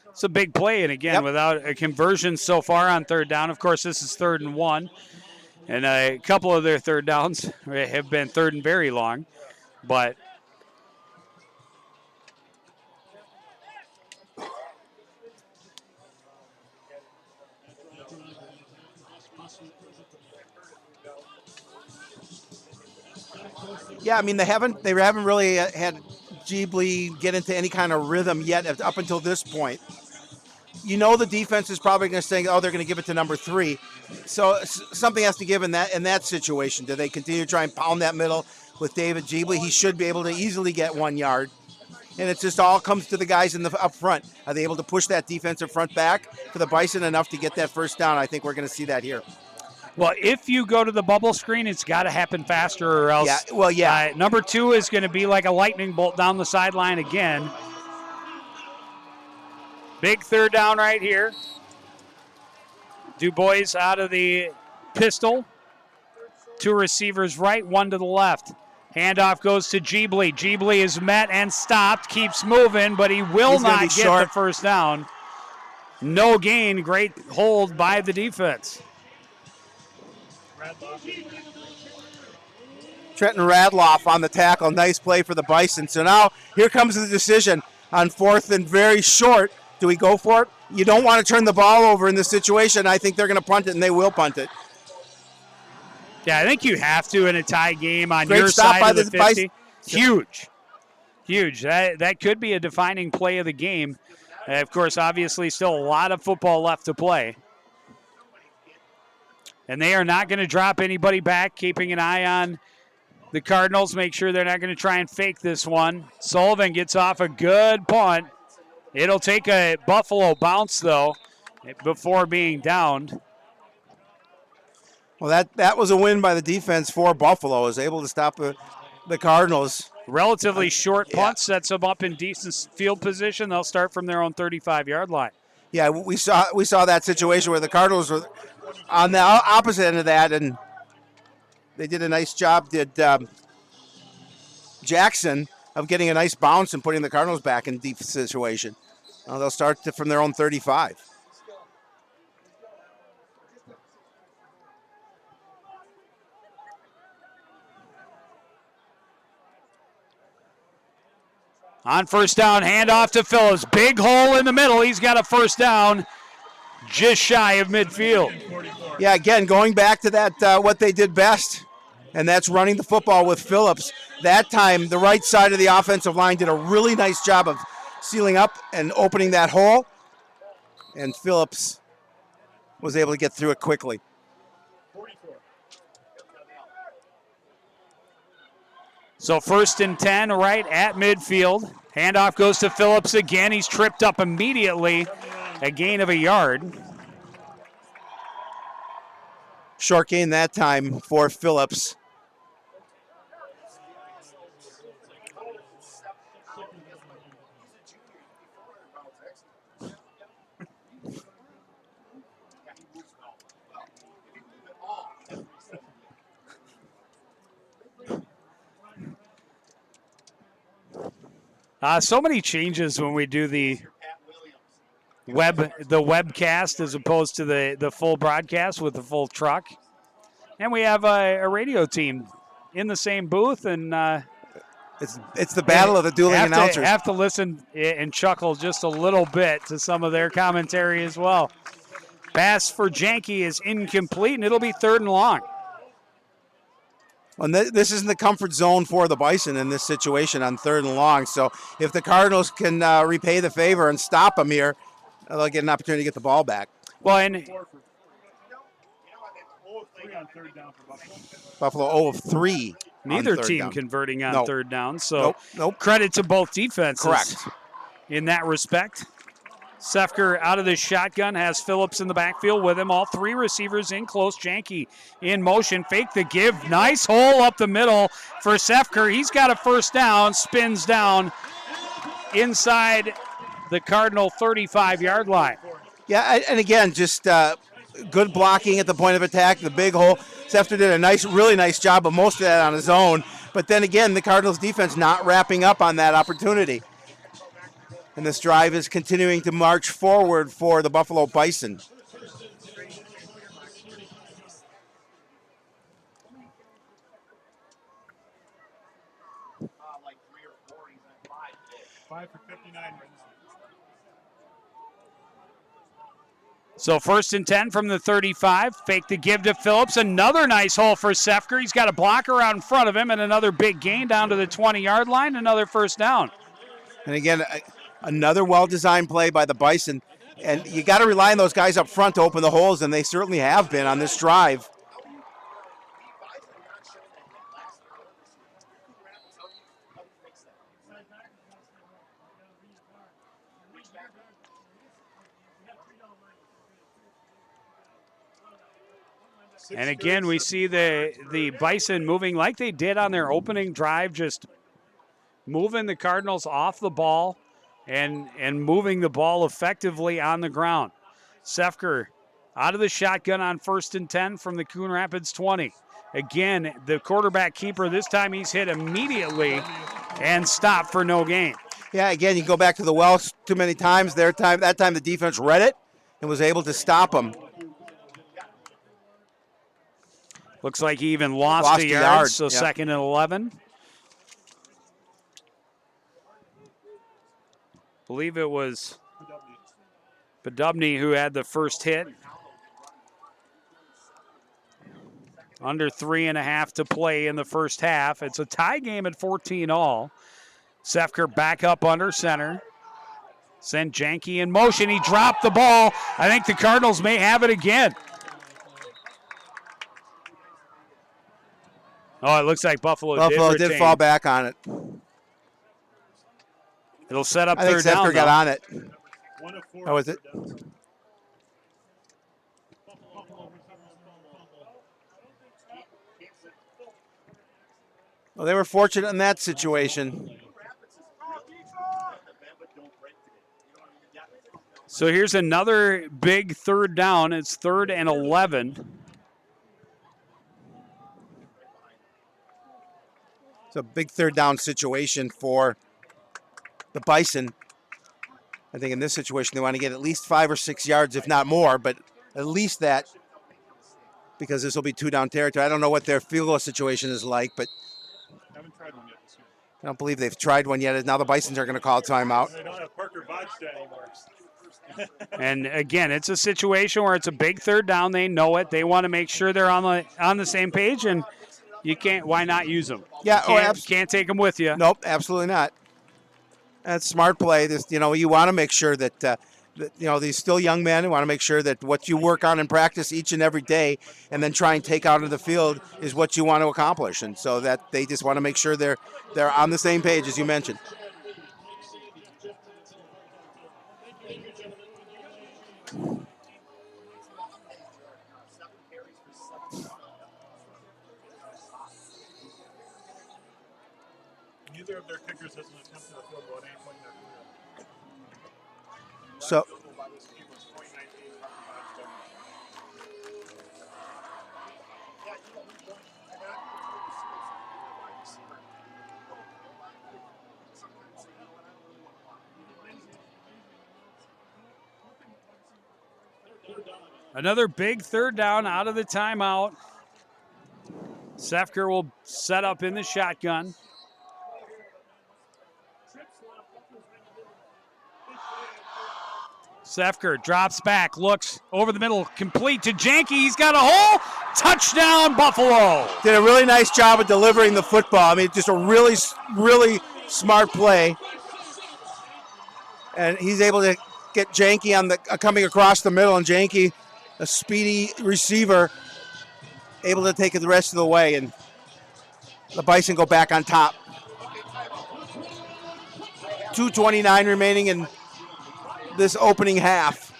It's a big play, and again, without a conversion so far on 3rd down. Of course, this is 3rd and 1, and a couple of their 3rd downs have been 3rd and very long, but yeah, I mean they haven't really had Jeebly get into any kind of rhythm yet up until this point. You know the defense is probably going to say, oh, they're going to give it to number 3. So something has to give in that situation. Do they continue to try and pound that middle with David Jeebly? He should be able to easily get 1 yard. And it just all comes to the guys in the up front. Are they able to push that defensive front back for the Bison enough to get that first down? I think we're going to see that here. Well, if you go to the bubble screen, it's got to happen faster or else. Yeah, well, yeah. Number 2 is going to be like a lightning bolt down the sideline again. Big 3rd down right here. Du Bois out of the pistol. 2 receivers right, 1 to the left. Handoff goes to Jeebly. Jeebly is met and stopped, keeps moving, but he will not get the first down. No gain, great hold by the defense. Trenton Radloff on the tackle. Nice play for the Bison. So now here comes the decision on 4th and very short. Do we go for it? You don't want to turn the ball over in this situation. I think they're going to punt it, and they will punt it. Yeah, I think you have to in a tie game on Great your stop side by of the the 50. Huge. That could be a defining play of the game. Of course, obviously, still a lot of football left to play. And they are not going to drop anybody back, keeping an eye on the Cardinals. Make sure they're not going to try and fake this one. Sullivan gets off a good punt. It'll take a Buffalo bounce, though, before being downed. Well, that was a win by the defense for Buffalo. Was able to stop the Cardinals. Relatively short punt sets them up in decent field position. They'll start from their own 35-yard line. Yeah, we saw that situation where the Cardinals were on the opposite end of that, and they did a nice job, did Jackson, of getting a nice bounce and putting the Cardinals back in deep situation. They'll start from their own 35. On first down, handoff to Phillips. Big hole in the middle. He's got a first down just shy of midfield. Yeah, again, going back to that, what they did best, and that's running the football with Phillips. That time, the right side of the offensive line did a really nice job of sealing up and opening that hole, and Phillips was able to get through it quickly. So 1st and 10 right at midfield. Handoff goes to Phillips again. He's tripped up immediately. A gain of a yard. Short gain that time for Phillips. So many changes when we do the webcast as opposed to the full broadcast with the full truck. And we have a radio team in the same booth, and It's the battle of the dueling announcers. Have to listen and chuckle just a little bit to some of their commentary as well. Pass for Janke is incomplete, and it'll be 3rd and long. And this isn't the comfort zone for the Bison in this situation on 3rd and long. So if the Cardinals can repay the favor and stop them here, they'll get an opportunity to get the ball back. Well, and Buffalo 0 of 3. Neither team down. converting on 3rd down. So nope. Credit to both defenses. Correct. In that respect. Sefker out of the shotgun, has Phillips in the backfield with him. All 3 receivers in close. Janke in motion. Fake the give. Nice hole up the middle for Sefker. He's got a 1st down. Spins down inside the Cardinal 35-yard line. Yeah, and again, just good blocking at the point of attack. The big hole. Sefker did a really nice job of most of that on his own. But then again, the Cardinals defense not wrapping up on that opportunity. And this drive is continuing to march forward for the Buffalo Bison. So 1st and 10 from the 35. Fake the give to Phillips. Another nice hole for Sefker. He's got a blocker out in front of him, and another big gain down to the 20-yard line. Another 1st down. And again, another well-designed play by the Bison. And you got to rely on those guys up front to open the holes, and they certainly have been on this drive. And again, we see the Bison moving like they did on their opening drive, just moving the Cardinals off the ball and moving the ball effectively on the ground. Sefker out of the shotgun on 1st and 10 from the Coon Rapids 20. Again, the quarterback keeper, this time he's hit immediately and stopped for no gain. Yeah, again, you go back to the well too many times. That time the defense read it and was able to stop him. Looks like he even lost a yard, so yep. 2nd and 11. Believe it was Bedubny who had the first hit. Under 3.5 to play in the first half. It's a tie game at 14-all. Sefker back up under center. Send Janke in motion. He dropped the ball. I think the Cardinals may have it again. Oh, it looks like Buffalo did fall back on it. It'll set up 3rd down. I think Sefker got on it. How was it? Well, they were fortunate in that situation. So here's another big 3rd down. It's 3rd and 11. It's a big 3rd down situation for the Bison. I think in this situation they want to get at least 5 or 6 yards, if not more, but at least that, because this will be 2-down territory. I don't know what their field goal situation is like, but haven't tried one yet this year. I don't believe they've tried one yet. Now the Bisons are going to call a timeout. They don't have Parker Vodsta anymore. And again, it's a situation where it's a big 3rd down. They know it. They want to make sure they're on the same page, and you can't. Why not use them? Yeah, can't take them with you. Nope, absolutely not. That's smart play. You want to make sure that these still young men. You want to make sure that what you work on in practice each and every day, and then try and take out into the field, is what you want to accomplish. And so that they just want to make sure they're on the same page, as you mentioned. Neither of their kickers has an attempt at a field goal at any point in their career. So. Another big third down out of the timeout. Sefker will set up in the shotgun. Sefker drops back, looks over the middle, complete to Janke. He's got a hole. Touchdown, Buffalo. Did a really nice job of delivering the football. I mean, just a really, really smart play. And he's able to get Janke on the coming across the middle, and Janke, a speedy receiver, able to take it the rest of the way, and the Bison go back on top. 2:29 remaining in this opening half.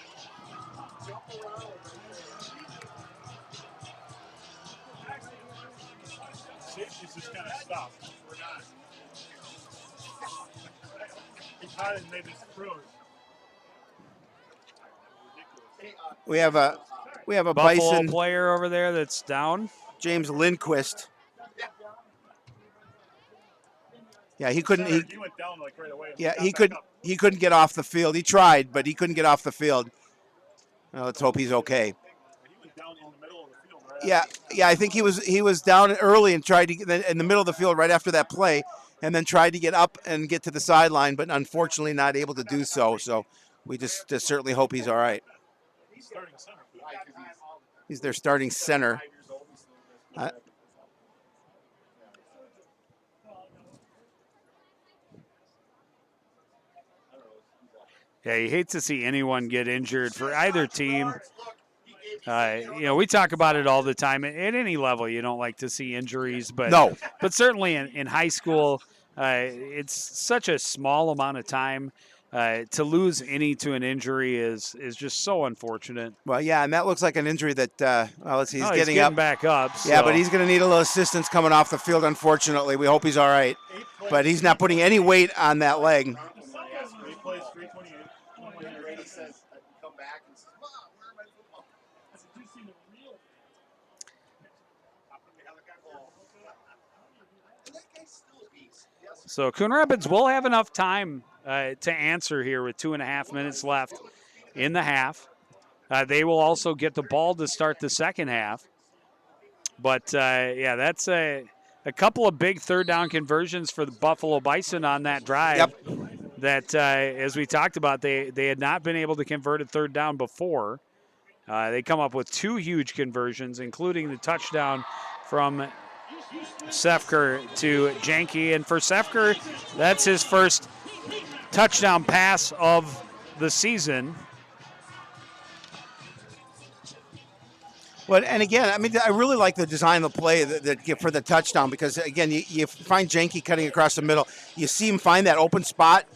Safety's just kind of stopped. He caught it and they just froze. We have a Buffalo Bison player over there that's down. James Lindquist. Yeah, he couldn't. He went down like right away. Yeah, he couldn't get off the field. He tried, but he couldn't get off the field. Well, let's hope he's okay. He was down in the middle of the field. Right Yeah. I think he was down early and tried to get in the middle of the field right after that play, and then tried to get up and get to the sideline, but unfortunately not able to do so. So we just certainly hope he's all right. He's starting center. He's their starting center. Yeah, you hate to see anyone get injured for either team. We talk about it all the time. At any level, you don't like to see injuries, but No. But certainly in high school, it's such a small amount of time. To lose any to an injury is just so unfortunate. Well, yeah, and that looks like an injury that, let's see, he's He's getting getting up. back up. Yeah, so- but he's going to need a little assistance coming off the field, unfortunately. We hope he's all right. But he's not putting any weight on that leg. 3 plays, 328. He says, come back and says, Mom, where are my football? I said, do you see the real? And that guy's still a beast. Yes. So Coon Rapids will have enough time to answer here with 2.5 minutes left in the half. They will also get the ball to start the second half. But, that's a couple of big third down conversions for the Buffalo Bison on that drive. Yep. That, as we talked about, they had not been able to convert a third down before. They come up with 2 huge conversions, including the touchdown from Sefker to Janke. And for Sefker, that's his first touchdown pass of the season. Well, and again, I mean, I really like the design of the play for the touchdown because, again, you find Janke cutting across the middle. You see him find that open spot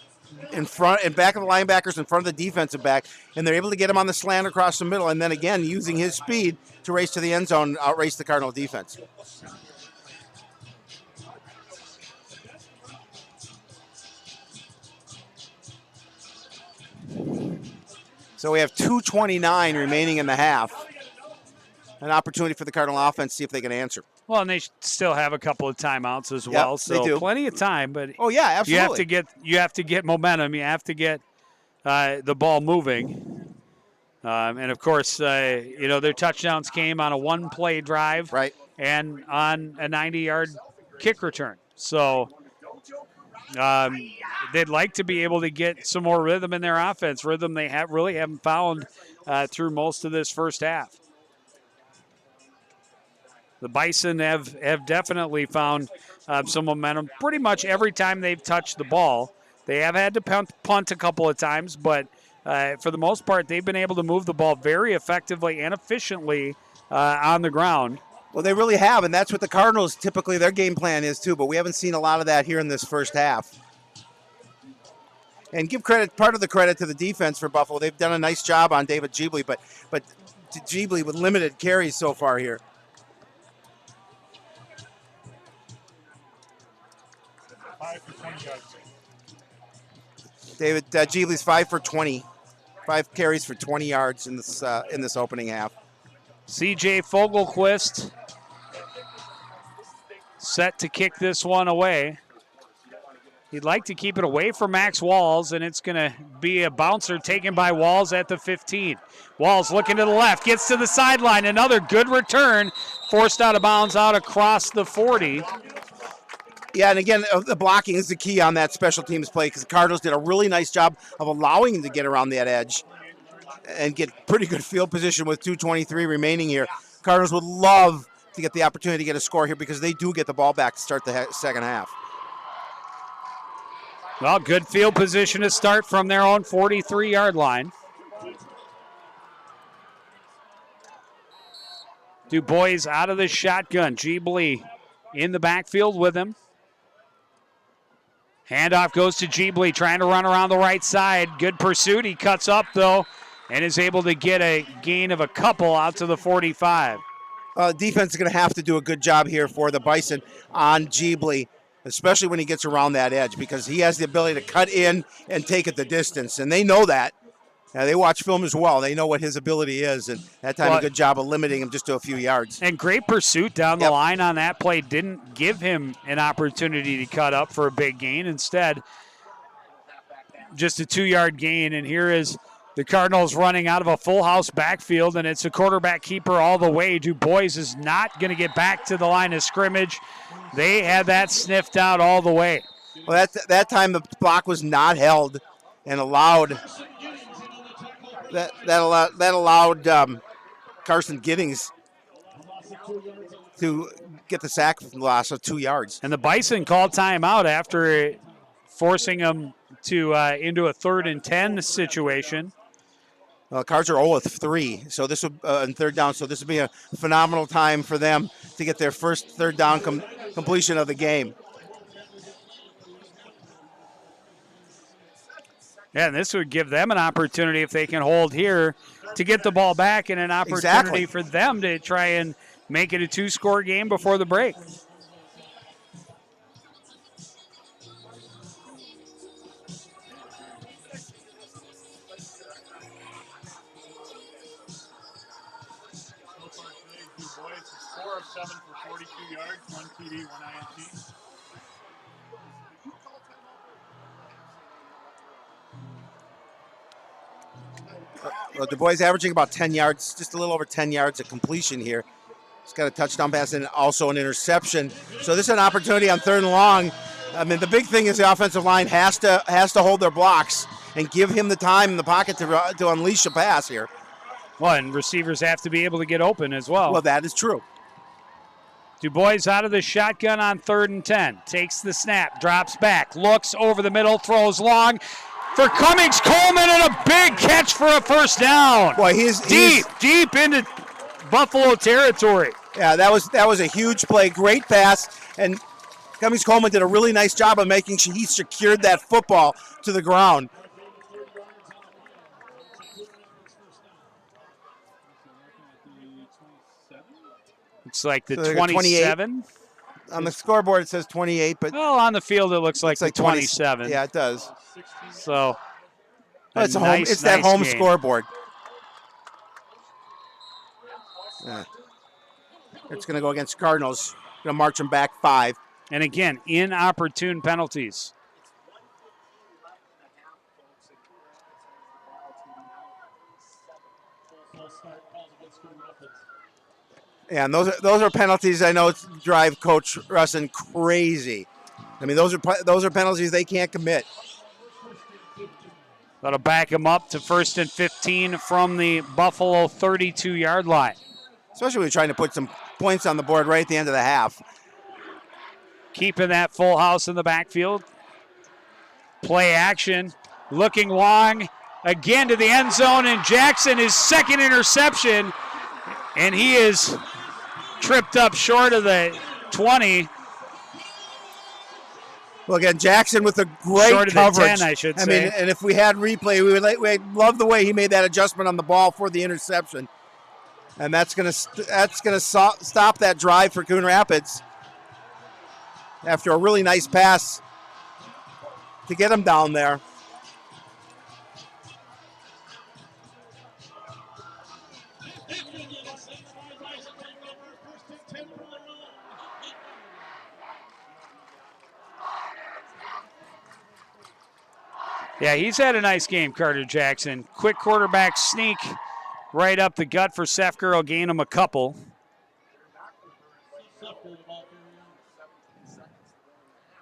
in front and back of the linebackers, in front of the defensive back, and they're able to get him on the slant across the middle, and then, again, using his speed to race to the end zone, outrace the Cardinal defense. So we have 2:29 remaining in the half. An opportunity for the Cardinal offense to see if they can answer. Well, and they still have a couple of timeouts as well, Yep, so they do. plenty of time. But Oh yeah, absolutely. you have to get momentum. You have to get the ball moving. And of course, their touchdowns came on a one-play drive, Right. and on a 90-yard kick return. So they'd like to be able to get some more rhythm in their offense. Rhythm they really haven't found through most of this first half. The Bison have definitely found some momentum pretty much every time they've touched the ball. They have had to punt a couple of times, but for the most part, they've been able to move the ball very effectively and efficiently on the ground. Well, they really have, and that's what the Cardinals typically their game plan is too. But we haven't seen a lot of that here in this first half. And give part of the credit to the defense for Buffalo. They've done a nice job on David Jeebly, but Jeebly with limited carries so far here. David Jeebly's 5 for 20, 5 carries for 20 yards in this opening half. C.J. Fogelquist set to kick this one away. He'd like to keep it away from Max Walls, and it's going to be a bouncer taken by Walls at the 15. Walls looking to the left, gets to the sideline. Another good return, forced out of bounds out across the 40. Yeah, and again, the blocking is the key on that special teams play because the Cardinals did a really nice job of allowing him to get around that edge and get pretty good field position with 2:23 remaining here. Cardinals would love to get the opportunity to get a score here because they do get the ball back to start the second half. Well, good field position to start from their own 43-yard line. Du Bois out of the shotgun. Jeebly in the backfield with him. Handoff goes to Jeebly, trying to run around the right side. Good pursuit. He cuts up, though, and is able to get a gain of a couple out to the 45. Defense is going to have to do a good job here for the Bison on Jeebly, especially when he gets around that edge, because he has the ability to cut in and take it the distance, and they know that. Now, they watch film as well. They know what his ability is, and that time a good job of limiting him just to a few yards. And great pursuit down the line on that play. Didn't give him an opportunity to cut up for a big gain. Instead, just a 2-yard gain, and here is the Cardinals running out of a full house backfield, and it's a quarterback keeper all the way. Du Bois is not going to get back to the line of scrimmage. They had that sniffed out all the way. Well, that time the block was not held and allowed that allowed Carson Giddings to get the sack loss of 2 yards. And the Bison called timeout after forcing him to into a 3rd and 10 situation. Cards are 0-3, so this would on third down. So this would be a phenomenal time for them to get their first third down completion of the game. Yeah, and this would give them an opportunity if they can hold here to get the ball back, and an opportunity for them to try and make it a 2-score game before the break. Du Bois is 4 of 7 for 42 yards, 1 TD, 1 INT. Well, Du Bois averaging about 10 yards, just a little over 10 yards of completion here. He's got a touchdown pass and also an interception. So this is an opportunity on 3rd and long. I mean, the big thing is the offensive line has to hold their blocks and give him the time in the pocket to unleash a pass here. Well, and receivers have to be able to get open as well. Well, that is true. Du Bois out of the shotgun on 3rd and 10. Takes the snap, drops back, looks over the middle, throws long for Cummings Coleman, and a big catch for a first down. Boy, he's deep into Buffalo territory. Yeah, that was a huge play. Great pass, and Cummings Coleman did a really nice job of making sure he secured that football to the ground. It's like the 27. On the scoreboard it says 28, but on the field it looks like the 27. Yeah, it does. So it's that home game. Scoreboard. Yeah. It's going to go against Cardinals. Going to march them back 5. And again, inopportune penalties. Yeah, and those are penalties I know drive Coach Russin crazy. I mean, those are penalties they can't commit. That'll back him up to 1st and 15 from the Buffalo 32-yard line. Especially when you're trying to put some points on the board right at the end of the half. Keeping that full house in the backfield. Play action, looking long, again to the end zone, and Jackson, his 2nd interception, and he is tripped up short of the 20. Well, again, Jackson with a great short of coverage. The 10, I should say. I mean, and if we had replay, we'd love the way he made that adjustment on the ball for the interception. And that's gonna stop that drive for Coon Rapids after a really nice pass to get him down there. Yeah, he's had a nice game, Carter Jackson. Quick quarterback sneak right up the gut for Sefker. Will gain him a couple.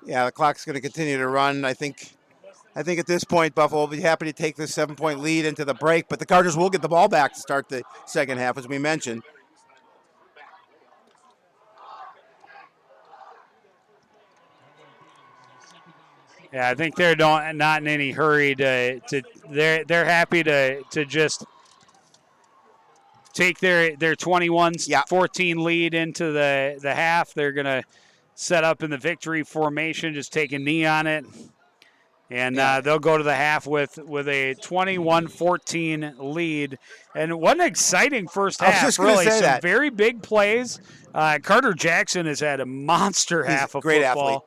Yeah, the clock's going to continue to run. I think at this point, Buffalo will be happy to take this 7-point lead into the break, but the Chargers will get the ball back to start the second half, as we mentioned. Yeah, I think they're not in any hurry they're happy to just take their 21-14 lead into the half. They're going to set up in the victory formation, just take a knee on it. And they'll go to the half with a 21-14 lead. And what an exciting first half. I was just going to say Some that. very big plays. Carter Jackson has had a monster half of great football.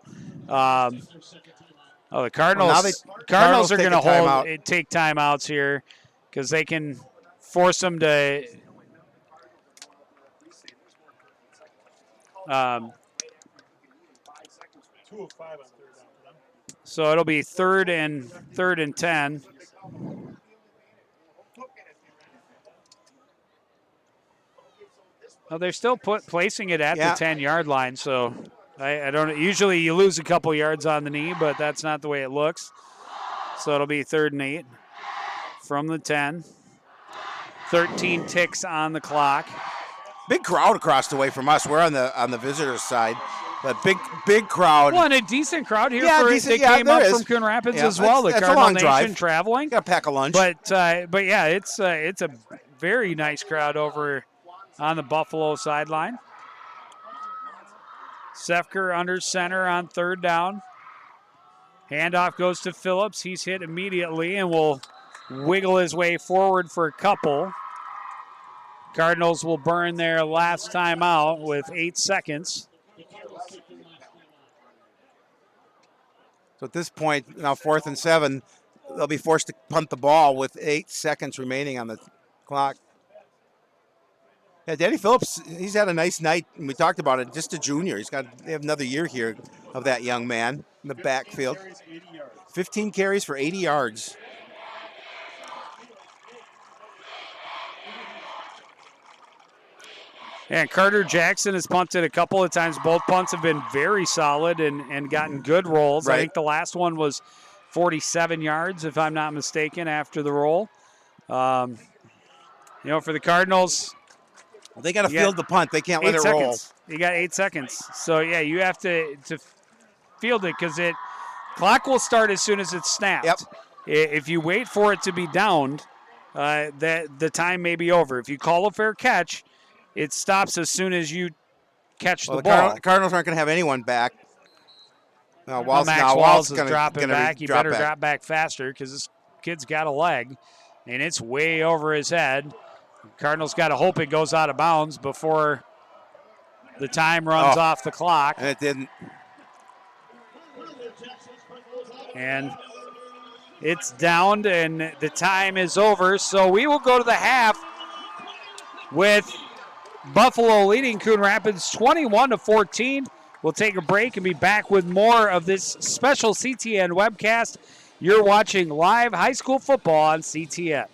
The Cardinals. Well, Cardinals are going to take timeouts here because they can force them to. 2:05 on third down. So it'll be third and 10. Well, they're still placing it at the 10-yard line, so I don't. Usually you lose a couple yards on the knee, but that's not the way it looks. So it'll be 3rd and 8 from the 10. 13 ticks on the clock. Big crowd across the way from us. We're on the visitors' side. But big crowd. Well, and a decent crowd here. They came came up from Coon Rapids as well. The Cardinal Nation drive. traveling. Got a pack of lunch. But yeah, it's a very nice crowd over on the Buffalo sideline. Sefker under center on 3rd down. Handoff goes to Phillips. He's hit immediately and will wiggle his way forward for a couple. Cardinals will burn their last time out with 8 seconds. So at this point, now 4th and 7, they'll be forced to punt the ball with 8 seconds remaining on the clock. Yeah, Danny Phillips, he's had a nice night, and we talked about it, just a junior. They have another year here of that young man in the backfield. 15 carries for 80 yards. And Carter Jackson has punted a couple of times. Both punts have been very solid and gotten good rolls. Right. I think the last one was 47 yards, if I'm not mistaken, after the roll. For the Cardinals, they got to field the punt. They can't let it roll. You got 8 seconds. So, yeah, you have to field it because clock will start as soon as it's snapped. Yep. If you wait for it to be downed, the time may be over. If you call a fair catch, it stops as soon as you catch the ball. The Cardinals aren't going to have anyone back. Max Walls is dropping back. You better drop back faster because this kid's got a leg, and it's way over his head. Cardinals got to hope it goes out of bounds before the time runs off the clock. And it didn't. And it's downed, and the time is over. So we will go to the half with Buffalo leading Coon Rapids 21-14. We'll take a break and be back with more of this special CTN webcast. You're watching live high school football on CTN.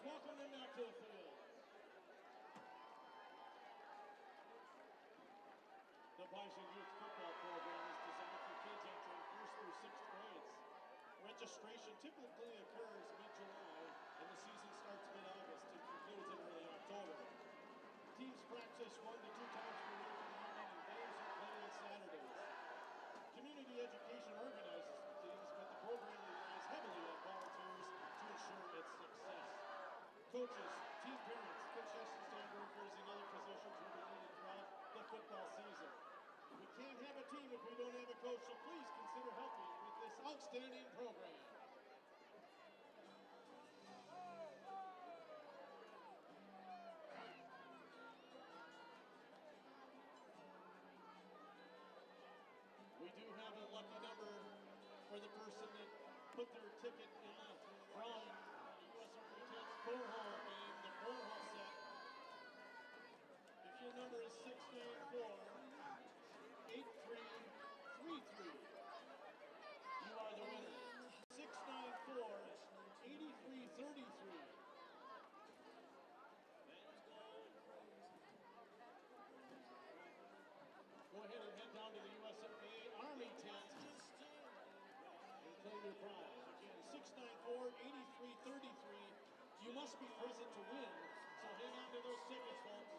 Welcome them back to the field. The Bison Youth Football Program is designed for kids entering 1st through 6th grades. Registration typically occurs mid-July, and the season starts mid-August and concludes in early October. Teams practice 1 to 2 times per week in the evening, and games are played on Saturdays. Community Education organizes these, but the program relies heavily on volunteers to ensure its success. Coaches, team parents, concession stand workers, and other positions will be needed throughout the football season. We can't have a team if we don't have a coach, so please consider helping with this outstanding program. We do have a lucky number for the person that put their ticket in the drawing. U.S. Army Ted's cornhole game, the cornhole set. If your number is 694-8333, you are the winner. 694-8333. Go ahead and head down to the USFA Army tent and claim your prize. Again, 694-8333. You must be present to win, so hang on to those tickets, folks.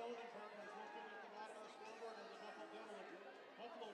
zone department is looking at the bottom of the scoreboard and the Buffalo from others is contagious.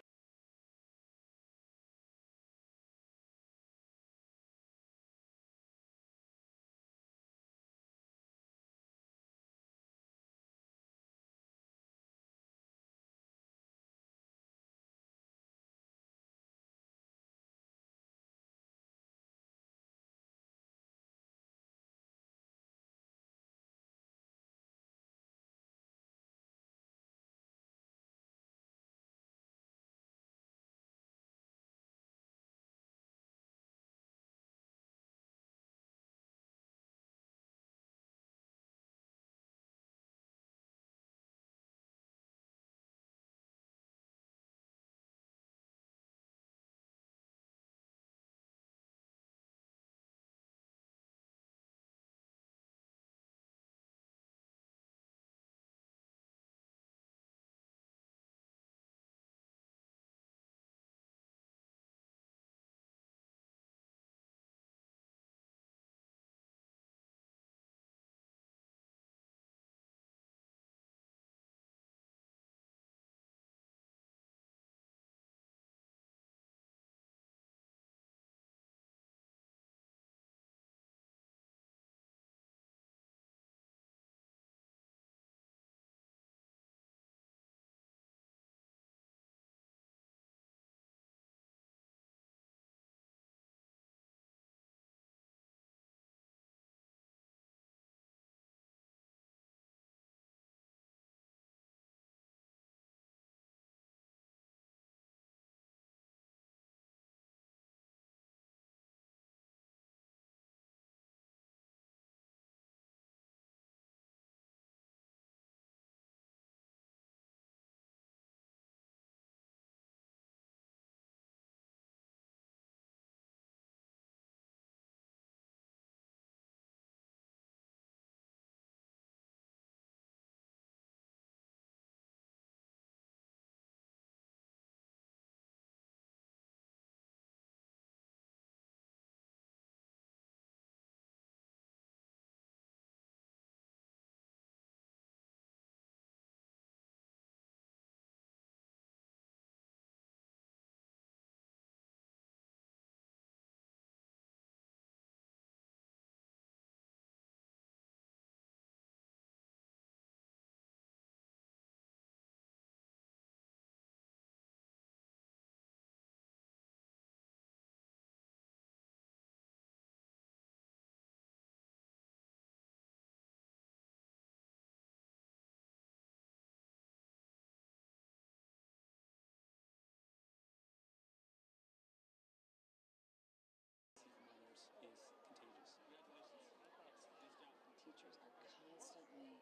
Teachers are constantly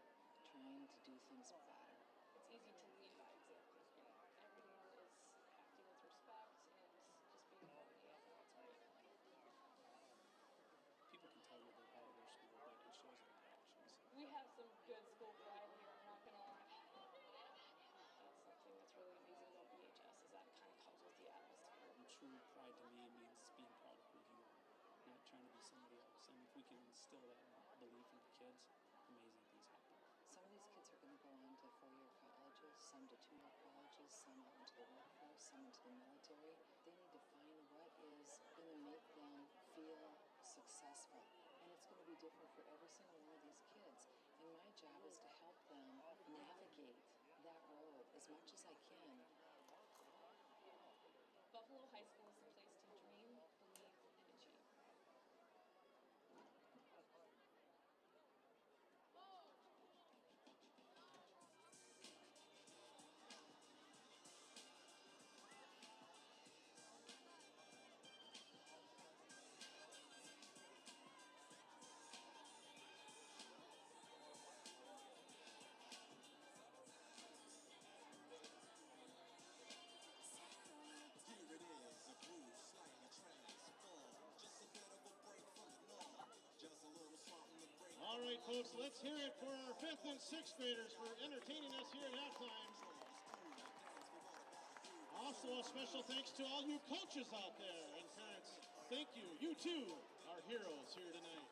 trying to do things better. It's easy to lead by example. Everyone is acting with respect and just being friendly. I think that's great. People can tell you they're proud of their school, but it shows in their actions. We have some good school pride here, I'm not gonna lie. That's something that's really amazing about BHS, is that it kind of comes with the atmosphere. And true pride to me means being proud of who you are, not trying to be somebody else. And if we can instill that belief in the kids, amazing things happen. Some of these kids are going to go on to 4-year colleges, some to 2-year colleges, some out into the workforce, some into the military. They need to find what is going to make them feel successful. And it's going to be different for every single one of these kids. And my job is to help them navigate that road as much as I can. Buffalo High School is the place to dream, believe, and achieve. All right, folks, let's hear it for our 5th and 6th graders for entertaining us here at halftime. Also, a special thanks to all you coaches out there and parents. Thank you. You, too, are heroes here tonight.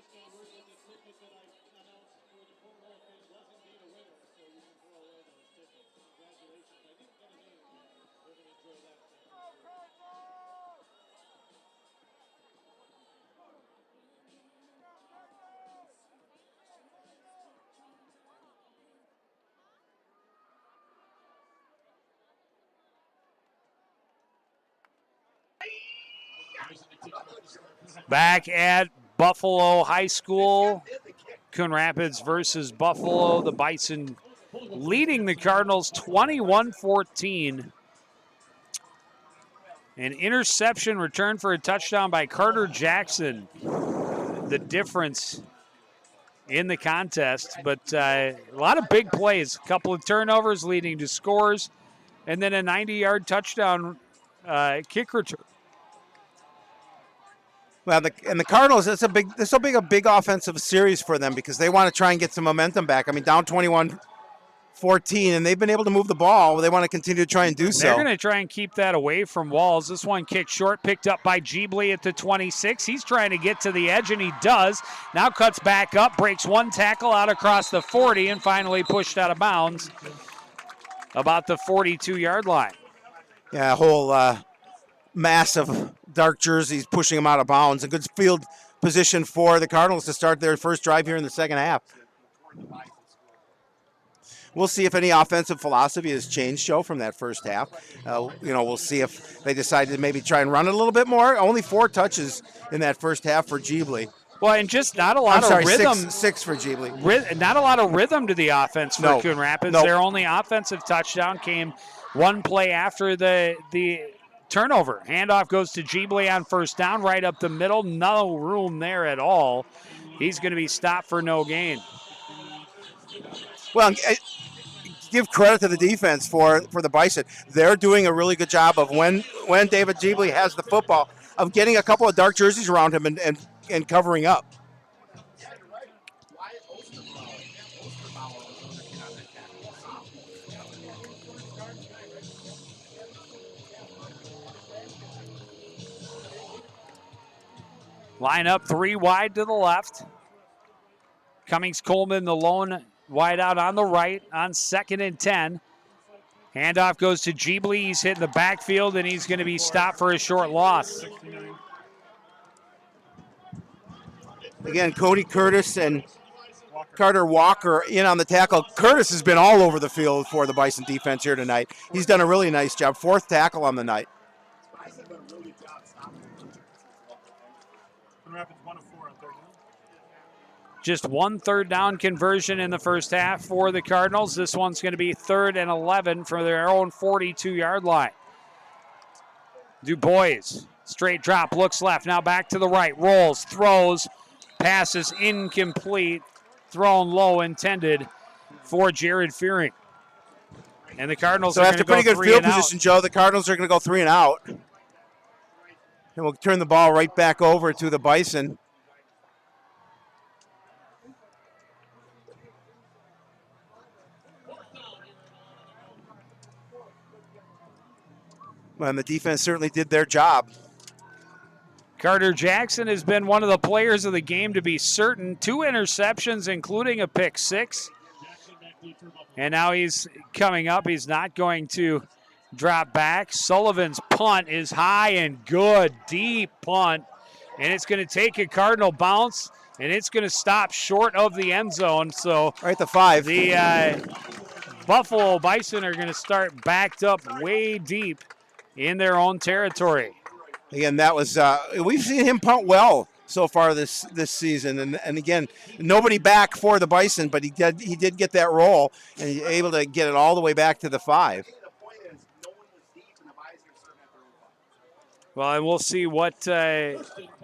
just got word that the ticket that I announced for the cornhole thing was indeed a winner, so you can throw away those tickets. Congratulations. I didn't get a name yet. We're going to enjoy that thing for sure. Back at Buffalo High School, Coon Rapids versus Buffalo. The Bison leading the Cardinals 21-14. An interception return for a touchdown by Carter Jackson. The difference in the contest, but a lot of big plays. A couple of turnovers leading to scores, and then a 90-yard touchdown kick return. Well, the Cardinals, this will be a big offensive series for them because they want to try and get some momentum back. I mean, down 21-14, and they've been able to move the ball. They want to continue to try and do so. They're going to try and keep that away from Walls. This one kicked short, picked up by Jeebly at the 26. He's trying to get to the edge, and he does. Now cuts back up, breaks one tackle out across the 40, and finally pushed out of bounds about the 42-yard line. Yeah, a whole mass of dark jerseys pushing him out of bounds. A good field position for the Cardinals to start their first drive here in the second half. We'll see if any offensive philosophy has changed, Joe, from that first half. We'll see if they decide to maybe try and run it a little bit more. Only 4 touches in that first half for Jeebly. Well, and just not a lot of rhythm. Six for Jeebly. Not a lot of rhythm to the offense for Coon Rapids. Nope. Their only offensive touchdown came one play after the turnover. Handoff goes to Jeebly on first down, right up the middle. No room there at all. He's going to be stopped for no gain. Well, give credit to the defense for the Bison. They're doing a really good job of when David Jeebly has the football of getting a couple of dark jerseys around him and covering up. Line up 3 wide to the left. Cummings Coleman, the lone wide out on the right on 2nd and 10. Handoff goes to Jeebly. He's hitting the backfield, and he's going to be stopped for a short loss. Again, Cody Curtis and Carter Walker in on the tackle. Curtis has been all over the field for the Bison defense here tonight. He's done a really nice job. 4th tackle on the night. Just 1 third down conversion in the first half for the Cardinals. This one's going to be 3rd and 11 for their own 42-yard line. DuBois, straight drop, looks left, now back to the right, rolls, throws, passes incomplete, thrown low, intended for Jared Fearing. And the Cardinals are going to go 3 and out. So after pretty good field position, Joe, the Cardinals are going to go 3 and out. And we'll turn the ball right back over to the Bison. And the defense certainly did their job. Carter Jackson has been one of the players of the game to be certain. 2 interceptions, including a pick 6. And now he's coming up. He's not going to drop back. Sullivan's punt is high and good. Deep punt. And it's going to take a Cardinal bounce, and it's going to stop short of the end zone. So right at the 5. The Buffalo Bison are going to start backed up way deep in their own territory. Again, that was we've seen him punt well so far this season, and again, nobody back for the Bison, but he did get that roll and he's able to get it all the way back to the 5. Well, and we'll see what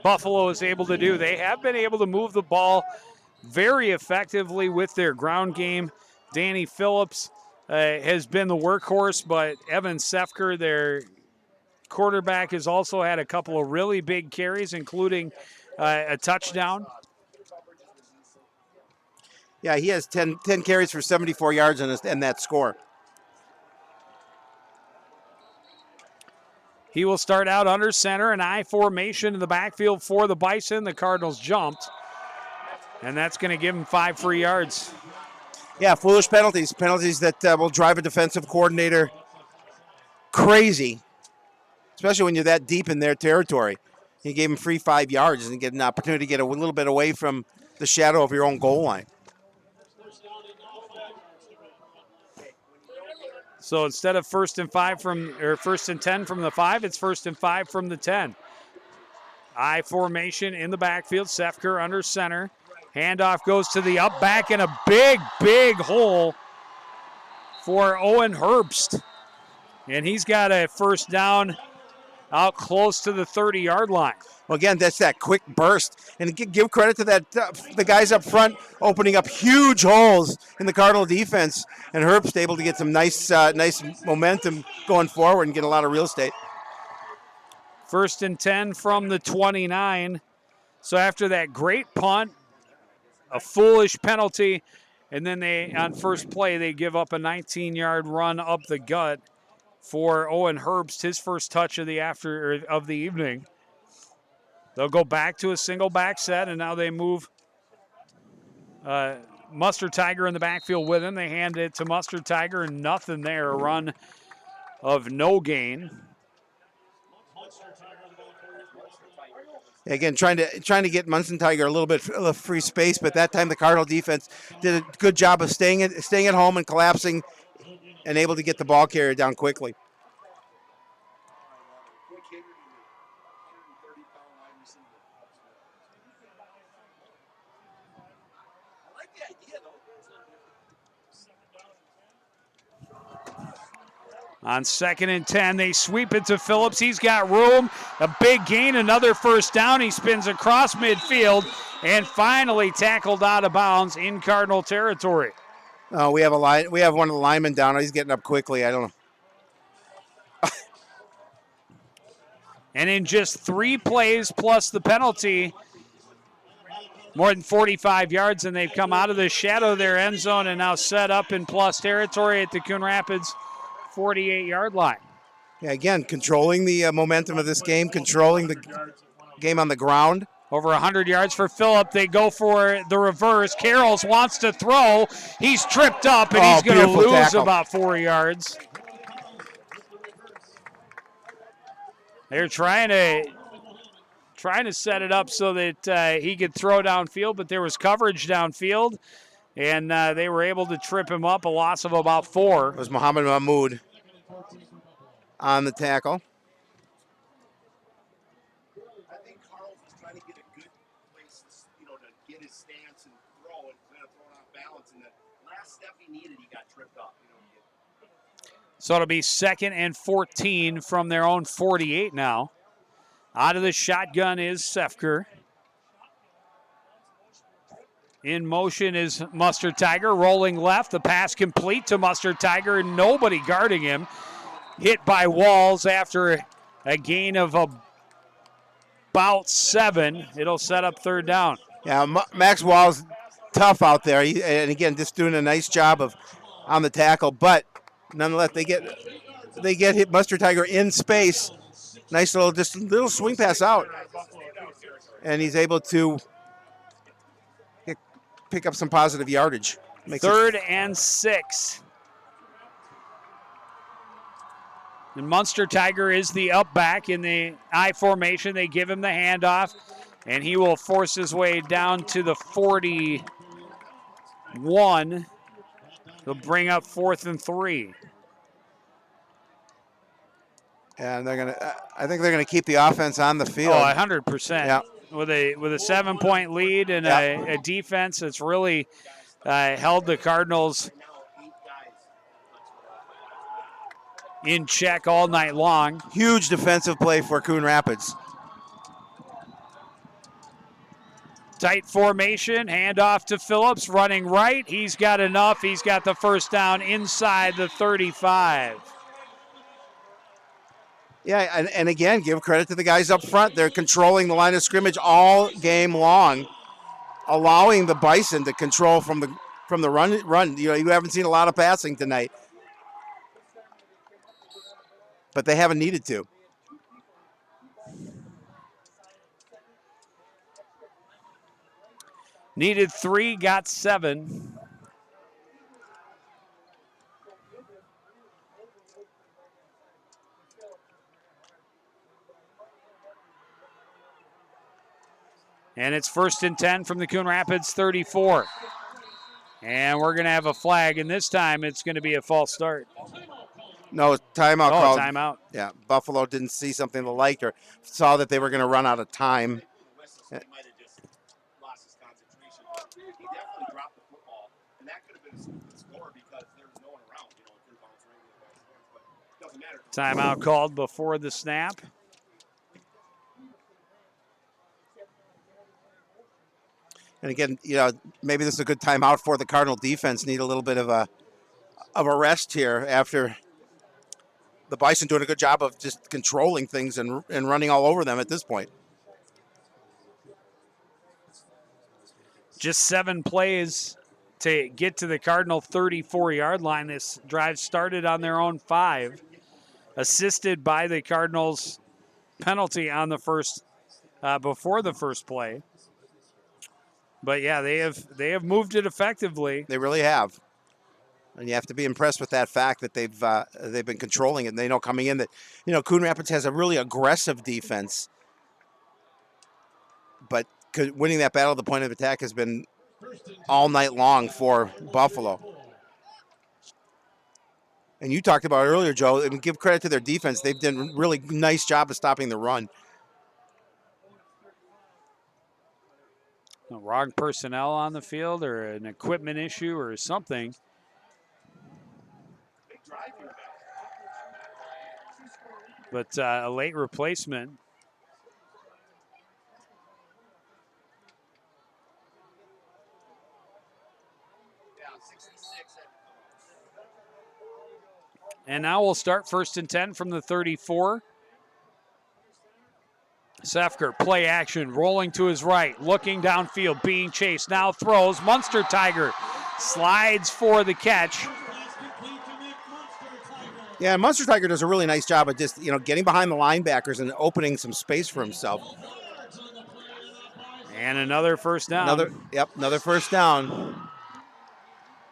Buffalo is able to do. They have been able to move the ball very effectively with their ground game. Danny Phillips has been the workhorse, but Evan Sefker, their quarterback, has also had a couple of really big carries, including a touchdown. Yeah, he has 10 carries for 74 yards and that score. He will start out under center, an I formation in the backfield for the Bison. The Cardinals jumped. And that's going to give him 5 free yards. Yeah, foolish penalties. Penalties that will drive a defensive coordinator crazy, especially when you're that deep in their territory. He gave him free 5 yards and get an opportunity to get a little bit away from the shadow of your own goal line. So instead of 1st and 5 or 1st and 10 from the 5, it's 1st and 5 from the 10. I formation in the backfield. Sefker under center. Handoff goes to the up back and a big, big hole for Owen Herbst. And he's got a first down out close to the 30-yard line. Well, again, that's that quick burst. And give credit to that the guys up front opening up huge holes in the Cardinal defense. And Herbst able to get some nice momentum going forward and get a lot of real estate. 1st and 10 from the 29. So after that great punt, a foolish penalty, and then they, on first play, they give up a 19-yard run up the gut for Owen Herbst, his first touch of the evening. They'll go back to a single back set, and now they move Mustard Tiger in the backfield with him. They hand it to Mustard Tiger, and nothing there. A run of no gain. Again, trying to get Munson Tiger a little bit of free space, but that time the Cardinal defense did a good job of staying at home and collapsing and able to get the ball carrier down quickly. On 2nd and 10, they sweep it to Phillips. He's got room. A big gain, another first down. He spins across midfield and finally tackled out of bounds in Cardinal territory. We have one of the linemen down. He's getting up quickly. I don't know. And in just 3 plays plus the penalty, more than 45 yards, and they've come out of the shadow of their end zone and now set up in plus territory at the Coon Rapids 48-yard line. Yeah, again, controlling the momentum of this game, controlling the game on the ground. Over 100 yards for Phillip. They go for the reverse. Carroll's wants to throw. He's tripped up, and he's going to lose tackle. about 4 yards. They're trying to set it up so that he could throw downfield, but there was coverage downfield, and they were able to trip him up, a loss of about 4. It was Muhammad Mahmoud on the tackle. I think Carl's was trying to get a good place, to get his stance and throw and kind of throw it off balance. And the last step he needed, he got tripped up. So it'll be 2nd and 14 from their own 48 now. Out of the shotgun is Sefker. In motion is Mustard Tiger, rolling left. The pass complete to Mustard Tiger, and nobody guarding him. Hit by Walls after a gain of about 7. It'll set up 3rd down. Yeah, Max Walls tough out there, and again, just doing a nice job on the tackle. But nonetheless, they get hit Mustard Tiger in space. Nice little swing pass out, and he's able to pick up some positive yardage. 3rd and 6. And Munster Tiger is the up back in the I formation. They give him the handoff, and he will force his way down to the 41. He'll bring up 4th and 3. And I think they're gonna keep the offense on the field. Oh, 100%. Yeah. With a 7-point lead and a defense that's really held the Cardinals in check all night long. Huge defensive play for Coon Rapids. Tight formation, handoff to Phillips, running right. He's got enough. He's got the first down inside the 35. Yeah, and again, give credit to the guys up front. They're controlling the line of scrimmage all game long, allowing the Bison to control from the run. You haven't seen a lot of passing tonight, but they haven't needed to. Needed 3, got 7. And it's 1st and 10 from the Coon Rapids 34. And we're going to have a flag, and this time it's going to be a false start. No, timeout Oh, called. timeout. Yeah, Buffalo didn't see something they liked or saw that they were going to run out of time. He might have just lost his concentration. He definitely dropped the football, and that could have been a stupid score because there was no one around. You know, it could have bounced right into the guy's hands, but it doesn't matter. Timeout called before the snap. And again, you know, maybe this is a good timeout for the Cardinal defense. Need a little bit of a rest here after the Bison doing a good job of just controlling things and running all over them at this point. Just 7 plays to get to the Cardinal 34-yard line. This drive started on their own 5, assisted by the Cardinals' penalty on the first before the first play. But yeah, they have moved it effectively. They really have, and you have to be impressed with that fact that they've been controlling it. And they know coming in that, you know, Coon Rapids has a really aggressive defense, but winning that battle at the point of attack has been all night long for Buffalo. And you talked about it earlier, Joe, and give credit to their defense. They've done a really nice job of stopping the run. No, wrong personnel on the field or an equipment issue or something. But a late replacement. And now we'll start 1st and 10 from the 34. Sefker, play action, rolling to his right, looking downfield, being chased, now throws. Munster Tiger slides for the catch. Yeah, Munster Tiger does a really nice job of just, you know, getting behind the linebackers and opening some space for himself. And another first down. Another first down.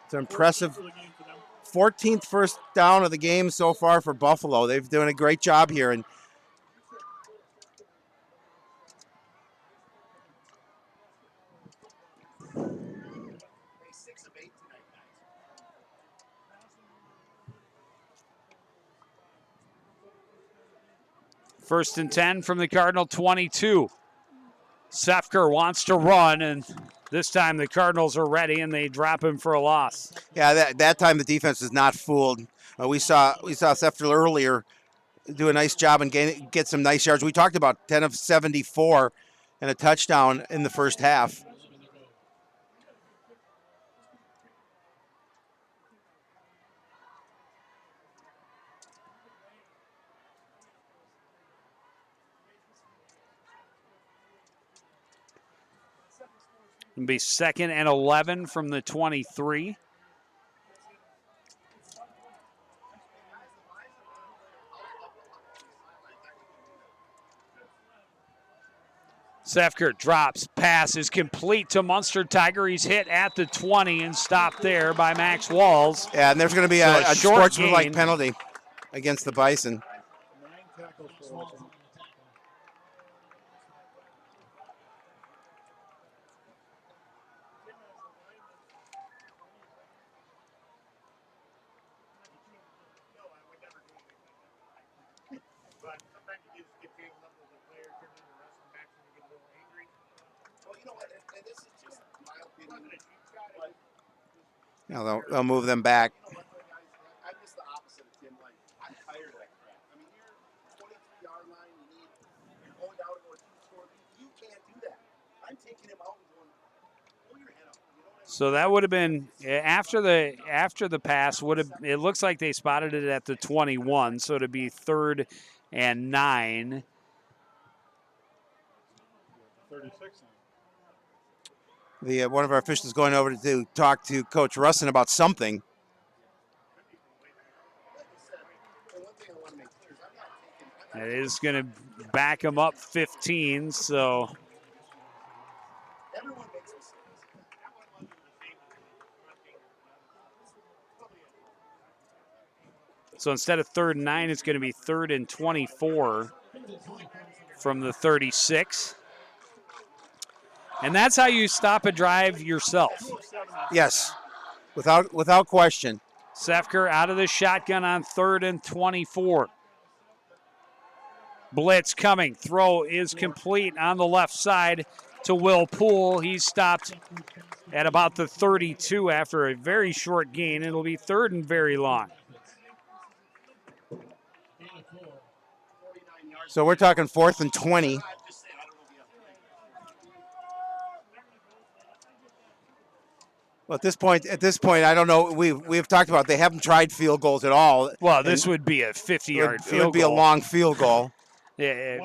It's an impressive 14th first down of the game so far for Buffalo. They've done a great job here. And First and 10 from the Cardinal 22. Sefker wants to run, and this time the Cardinals are ready, and they drop him for a loss. Yeah, that time the defense is not fooled. We saw Sefker earlier do a nice job and get some nice yards. We talked about 10 of 74 and a touchdown in the first half. It'll be 2nd and 11 from the 23. Sefker drops, pass is complete to Munster Tiger. He's hit at the 20 and stopped there by Max Walls. Yeah, and there's going to be a sportsmanlike penalty against the Bison. 9 tackles for us. But sometimes you just get tangled up with the player, turn into the rest of the match, and you get a little angry. Well, you know what, and this is just my opinion. But, You know, they'll move them back. you know what, though, guys, I'm just the opposite of Tim. Like, I'm tired of that crap. I mean, you're 23-yard line, you're going down to go 2-score. You can't do that. I'm taking him out and going, pull your head up. You know what I mean? So that would have been after the pass. It looks like they spotted it at the 21, so to be 3rd and 9. 36. One of our officials going over to talk to Coach Russin about something. It is going to back him up 15, so. Everyone makes mistakes. So instead of 3rd and 9, it's going to be 3rd and 24 from the 36. And that's how you stop a drive yourself. Yes, without question. Sefker out of the shotgun on 3rd and 24. Blitz coming. Throw is complete on the left side to Will Poole. He's stopped at about the 32 after a very short gain. It'll be 3rd and very long. So we're talking 4th and 20. Well, at this point, I don't know. We've talked about they haven't tried field goals at all. Well, this would be a 50-yard field goal. It would be a long field goal. Yeah,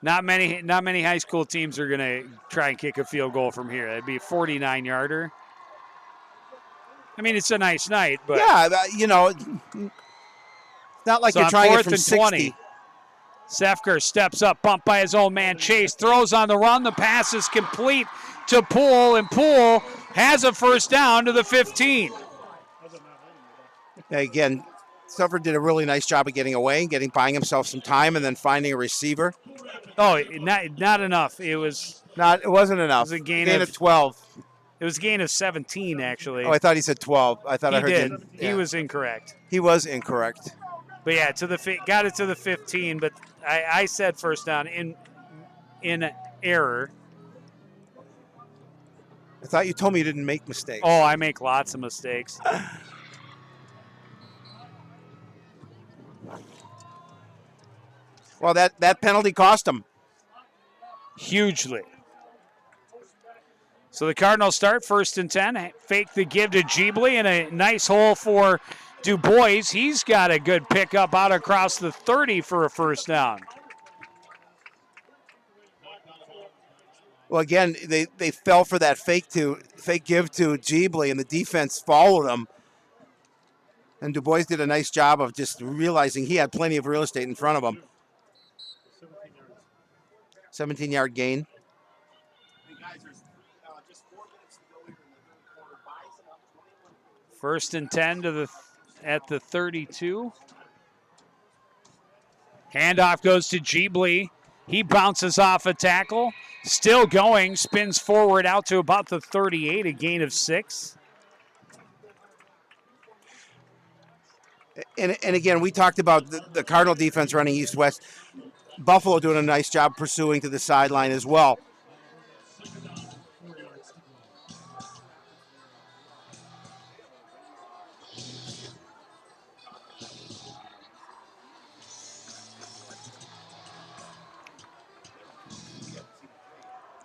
not many high school teams are going to try and kick a field goal from here. That'd be a 49-yarder. I mean, it's a nice night, but yeah, it's not like so you're trying it from 4th and 60. 20. Sefker steps up, bumped by his own man Chase, throws on the run. The pass is complete to Poole, and Poole has a first down to the 15. Again, Suffer did a really nice job of getting away, buying himself some time, and then finding a receiver. Oh, not enough. It wasn't enough. It was a gain of 12. It was a gain of 17, actually. Oh, I thought he said 12. I thought I heard did. him. Yeah. He was incorrect. He was incorrect. But yeah, got it to the 15. But I said first down in error. I thought you told me you didn't make mistakes. Oh, I make lots of mistakes. Well, that penalty cost him. Hugely. So the Cardinals start 1st and 10. Fake the give to Jeebly, and a nice hole for Du Bois. He's got a good pickup out across the 30 for a first down. Well, again, they fell for that fake give to Jeebly, and the defense followed him. And Du Bois did a nice job of just realizing he had plenty of real estate in front of him. 17-yard gain. First and 10 at the 32. Handoff goes to Jeebly. He bounces off a tackle. Still going. Spins forward out to about the 38, a gain of 6. And again, we talked about the Cardinal defense running east-west. Buffalo doing a nice job pursuing to the sideline as well.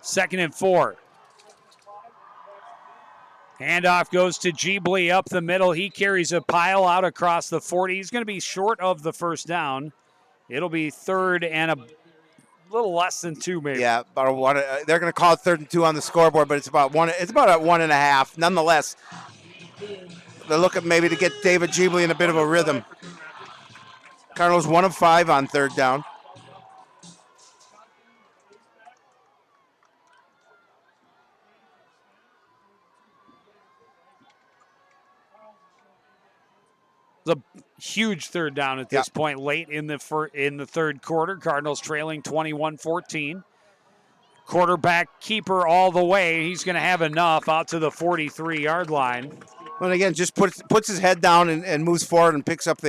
Second and 4. Handoff goes to Jeebly up the middle. He carries a pile out across the 40. He's going to be short of the first down. It'll be 3rd and a little less than 2, maybe. Yeah, about one. They're going to call it 3rd and 2 on the scoreboard, but it's about one. It's about at 1.5. Nonetheless, they're looking maybe to get David Jeebly in a bit of a rhythm. Cardinals 1 of 5 on 3rd down. It's a huge 3rd down at this point, late in the 3rd quarter. Cardinals trailing 21-14. Quarterback keeper all the way. He's going to have enough out to the 43-yard line. And again, just puts his head down and moves forward and picks up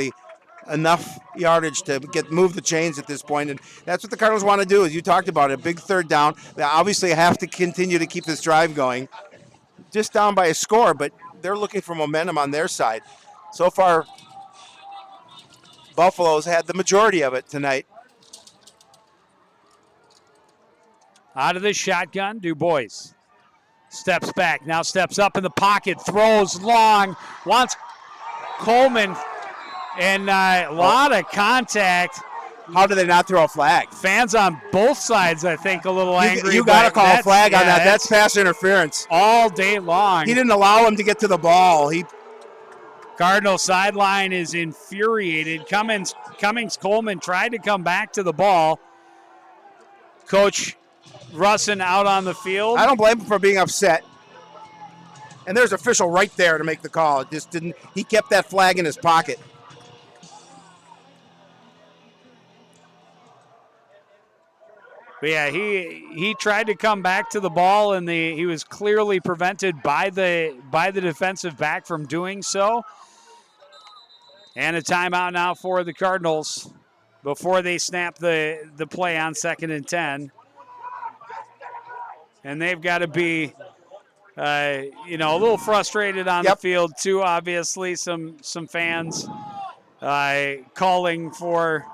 enough yardage to move the chains at this point. And that's what the Cardinals want to do, as you talked about, a big 3rd down. They obviously have to continue to keep this drive going. Just down by a score, but they're looking for momentum on their side. So far, Buffalo's had the majority of it tonight. Out of the shotgun, Du Bois steps back, now steps up in the pocket, throws long, wants Coleman, and a lot of contact. How did they not throw a flag? Fans on both sides, I think, a little angry. You got to call a flag on that. That's pass interference. All day long. He didn't allow him to get to the ball. Cardinal sideline is infuriated. Cummings Coleman tried to come back to the ball. Coach Russin out on the field. I don't blame him for being upset. And there's an official right there to make the call. It just didn't. He kept that flag in his pocket. But yeah, he tried to come back to the ball, and he was clearly prevented by the defensive back from doing so. And a timeout now for the Cardinals before they snap the play on 2nd and 10. And they've got to be, a little frustrated on the field too. Obviously, some fans calling for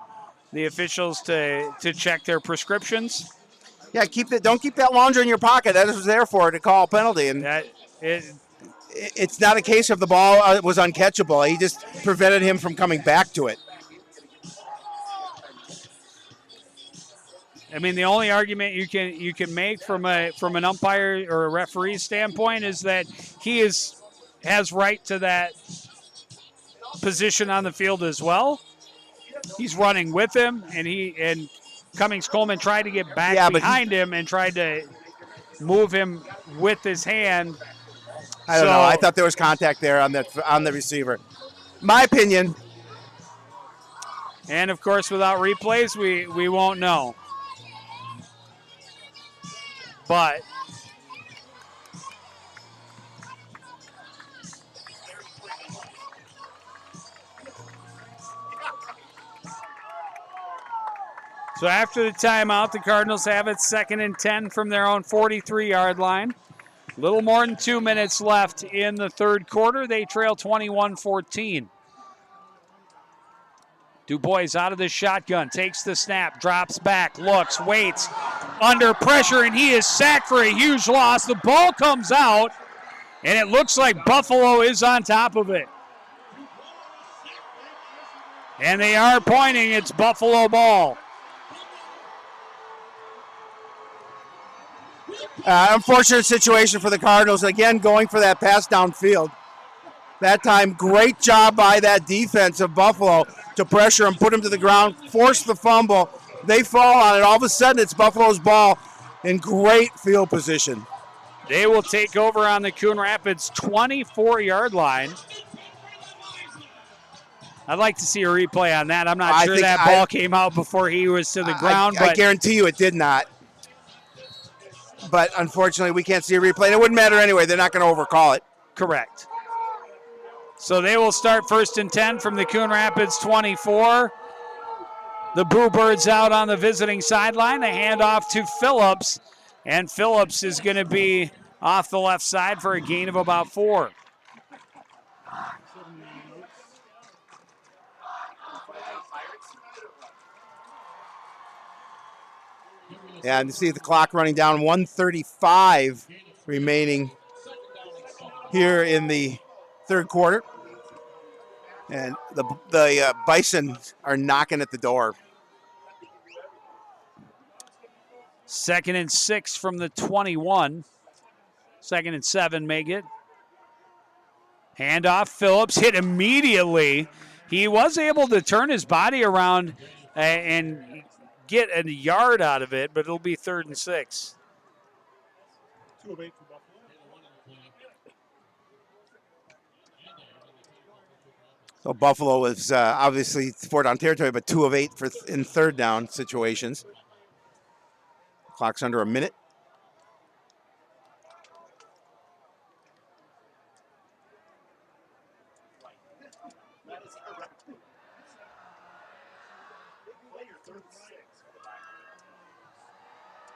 the officials to check their prescriptions. Yeah, don't keep that laundry in your pocket. That is there for, to call a penalty. And it's not a case of the ball was uncatchable. He just prevented him from coming back to it. I mean, the only argument you can make from an umpire or a referee standpoint is that he has right to that position on the field as well. He's running with him, and Cummings Coleman tried to get back behind him and tried to move him with his hand. I don't know. I thought there was contact there on the receiver. My opinion. And of course, without replays, we won't know. But so after the timeout, the Cardinals have it 2nd and 10 from their own 43-yard line. Little more than 2 minutes left in the third quarter. They trail 21-14. DuBois out of the shotgun, takes the snap, drops back, looks, waits, under pressure, and he is sacked for a huge loss. The ball comes out, and it looks like Buffalo is on top of it. And they are pointing, it's Buffalo ball. Unfortunate situation for the Cardinals. Again, going for that pass downfield. That time, great job by that defense of Buffalo to pressure him, put him to the ground, force the fumble. They fall on it. All of a sudden, it's Buffalo's ball in great field position. They will take over on the Coon Rapids 24-yard line. I'd like to see a replay on that. I'm not sure that ball came out before he was to the ground. I guarantee you it did not. But unfortunately, we can't see a replay. And it wouldn't matter anyway. They're not going to overcall it. Correct. So they will start 1st and 10 from the Coon Rapids 24. The Boo Birds out on the visiting sideline. They hand off to Phillips, and Phillips is going to be off the left side for a gain of about 4. Yeah, and you see the clock running down, 1:35 remaining here in the third quarter. And the Bison are knocking at the door. 2nd and 6 from the 21. 2nd and 7 make it. Handoff, Phillips hit immediately. He was able to turn his body around and get a yard out of it, but it'll be 3rd and 6. 2 of 8 for Buffalo. So Buffalo is obviously 4 down territory, but 2 of 8 in 3rd down situations. Clock's under a minute.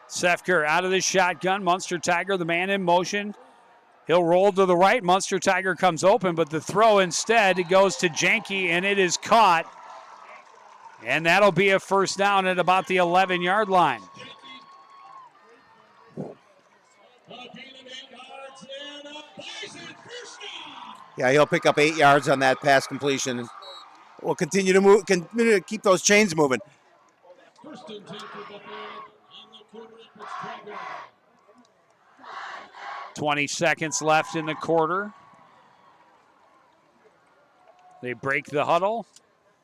Sefker out of the shotgun. Munster Tiger, the man in motion. He'll roll to the right. Munster Tiger comes open, but the throw instead goes to Janke, and it is caught. And that'll be a 1st down at about the 11-yard line. Yeah, he'll pick up 8 yards on that pass completion. We'll continue to keep those chains moving. 1st and 10 for Buffalo on the Coon Rapids 12. 20 seconds left in the quarter. They break the huddle.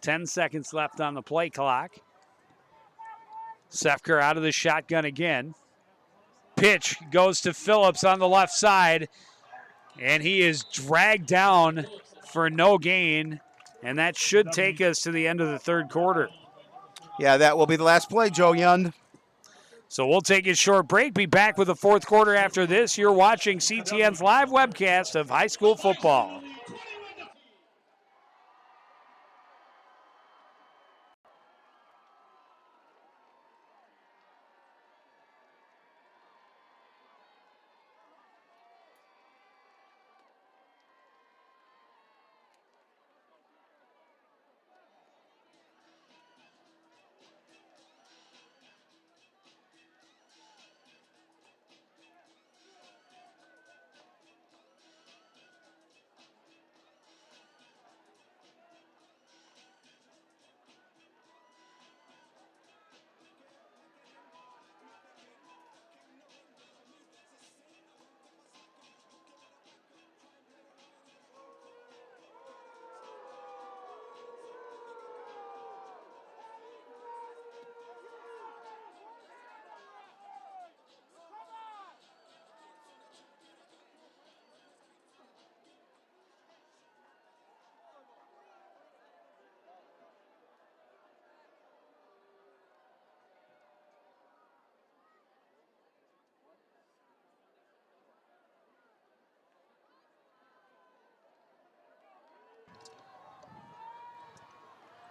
10 seconds left on the play clock. Sefker out of the shotgun again. Pitch goes to Phillips on the left side, and he is dragged down for no gain, and that should take us to the end of the third quarter. Yeah, that will be the last play, Joe Young. So we'll take a short break. Be back with the fourth quarter after this. You're watching CTN's live webcast of high school football.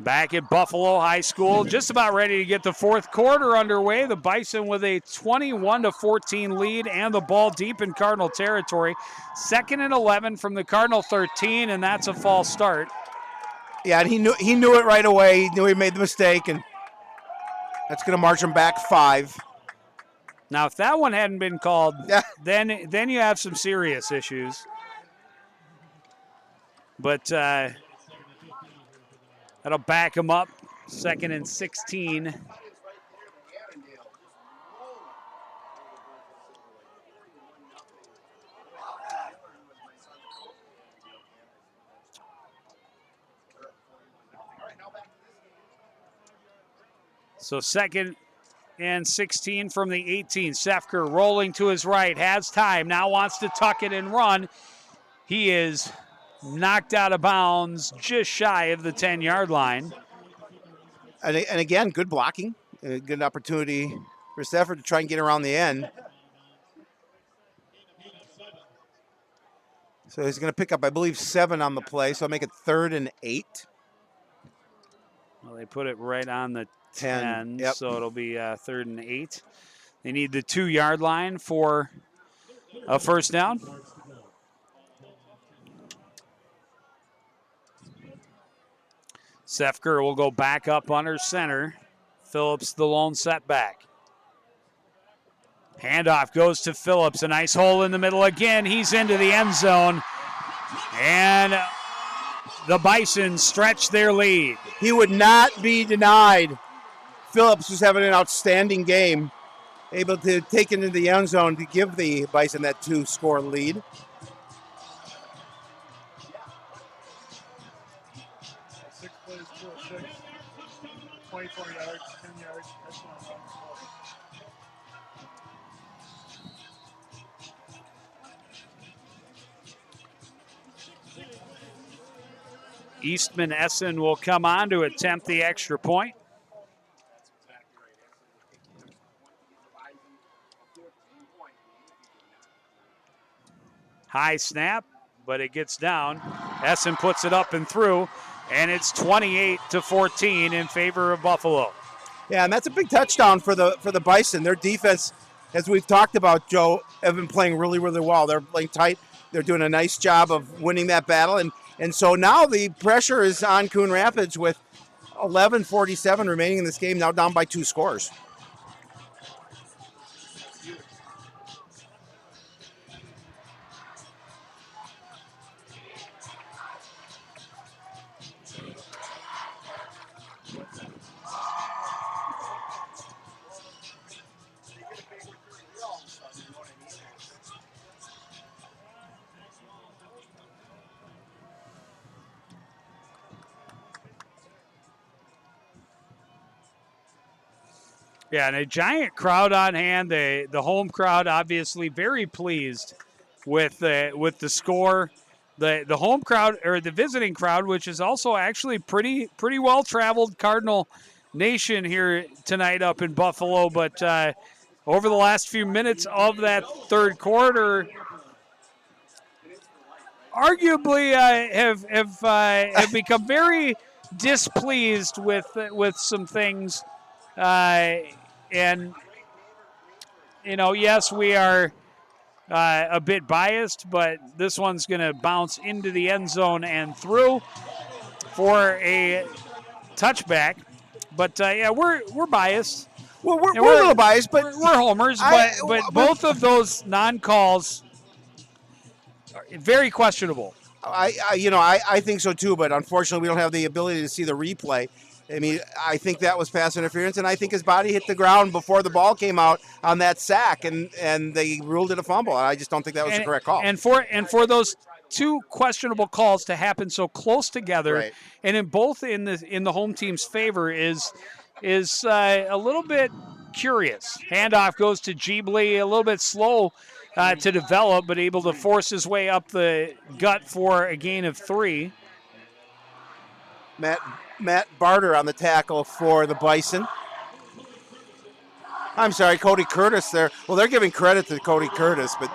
Back at Buffalo High School, just about ready to get the fourth quarter underway. The Bison with a 21-14 lead and the ball deep in Cardinal territory. 2nd and 11 from the Cardinal 13, and that's a false start. Yeah, and he knew it right away. He knew he made the mistake, and that's going to march him back 5. Now, if that one hadn't been called, Yeah. then you have some serious issues. But that'll back him up. 2nd and 16. So 2nd and 16 from the 18. Sefker rolling to his right, has time, now wants to tuck it and run. He is knocked out of bounds just shy of the 10-yard line. And again, good blocking. A good opportunity for Stafford to try and get around the end. So he's going to pick up, I believe, 7 on the play. So I'll make it 3rd and 8. Well, they put it right on the 10, Yep. so it'll be 3rd and 8. They need the 2-yard line for a first down. Sefker will go back up under center. Phillips the lone setback. Handoff goes to Phillips. A nice hole in the middle again. He's into the end zone. And the Bison stretch their lead. He would not be denied. Phillips was having an outstanding game, able to take it into the end zone to give the Bison that 2-score lead. Six plays, 2 of 6, 24 yards, 10 yards. Touchdown. Eastman Essen will come on to attempt the extra point. High snap, but it gets down. Essen puts it up and through, and it's 28-14 in favor of Buffalo. Yeah, and that's a big touchdown for the Bison. Their defense, as we've talked about, Joe, have been playing really, really well. They're playing tight. They're doing a nice job of winning that battle. And so now the pressure is on Coon Rapids with 11:47 remaining in this game, now down by 2 scores. Yeah, and a giant crowd on hand. The home crowd obviously very pleased with the score. The home crowd, or the visiting crowd, which is also actually pretty well traveled Cardinal Nation here tonight up in Buffalo, but over the last few minutes of that third quarter, arguably have become very displeased with some things, and yes, we are a bit biased, but this one's going to bounce into the end zone and through for a touchback. But yeah, we're biased. Well, we're, And we're a little biased, but we're homers, I, but but both of those non-calls are very questionable. I think so too, but unfortunately, we don't have the ability to see the replay. I mean, I think that was pass interference, and I think his body hit the ground before the ball came out on that sack, and they ruled it a fumble. I just don't think that was the correct call. And for those two questionable calls to happen so close together, Right. and in both in the home team's favor is a little bit curious. Handoff goes to Jeebly, a little bit slow to develop, but able to force his way up the gut for a gain of 3. Matt Barter on the tackle for the Bison. I'm sorry, Cody Curtis there. Well, they're giving credit to Cody Curtis, but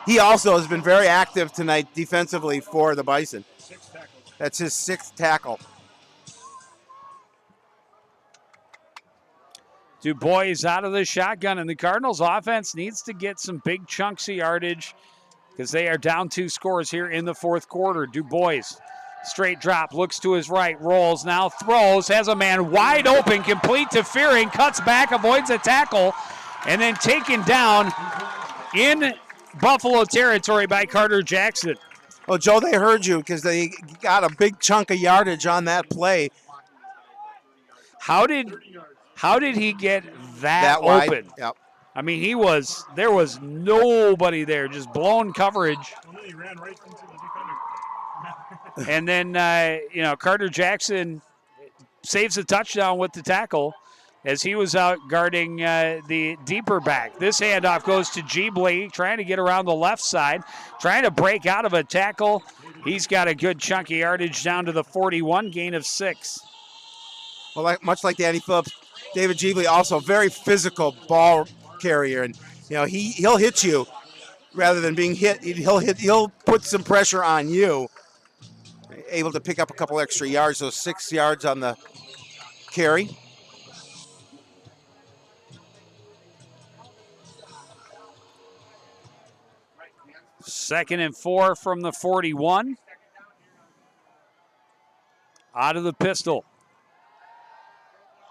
he also has been very active tonight defensively for the Bison. 6 tackles. That's his 6th tackle. DuBois out of the shotgun, and the Cardinals offense needs to get some big chunks of yardage because they are down 2 scores here in the fourth quarter. DuBois, straight drop, looks to his right, rolls, now throws, has a man wide open, complete to Fearing, cuts back, avoids a tackle, and then taken down in Buffalo territory by Carter Jackson. Well, Joe, they heard you because they got a big chunk of yardage on that play. How did he get that wide? open? Yep. I mean, there was nobody there, just blown coverage. Well, he ran right into the defender. And then, Carter Jackson saves a touchdown with the tackle as he was out guarding the deeper back. This handoff goes to Jeebly, trying to get around the left side, trying to break out of a tackle. He's got a good chunk of yardage down to the 41, gain of 6. Well, much like Danny Phillips, David Jeebly also a very physical ball carrier, and he'll hit you rather than being hit. He'll put some pressure on you. Able to pick up a couple extra yards, so 6 yards on the carry. Second and 4 from the 41. Out of the pistol.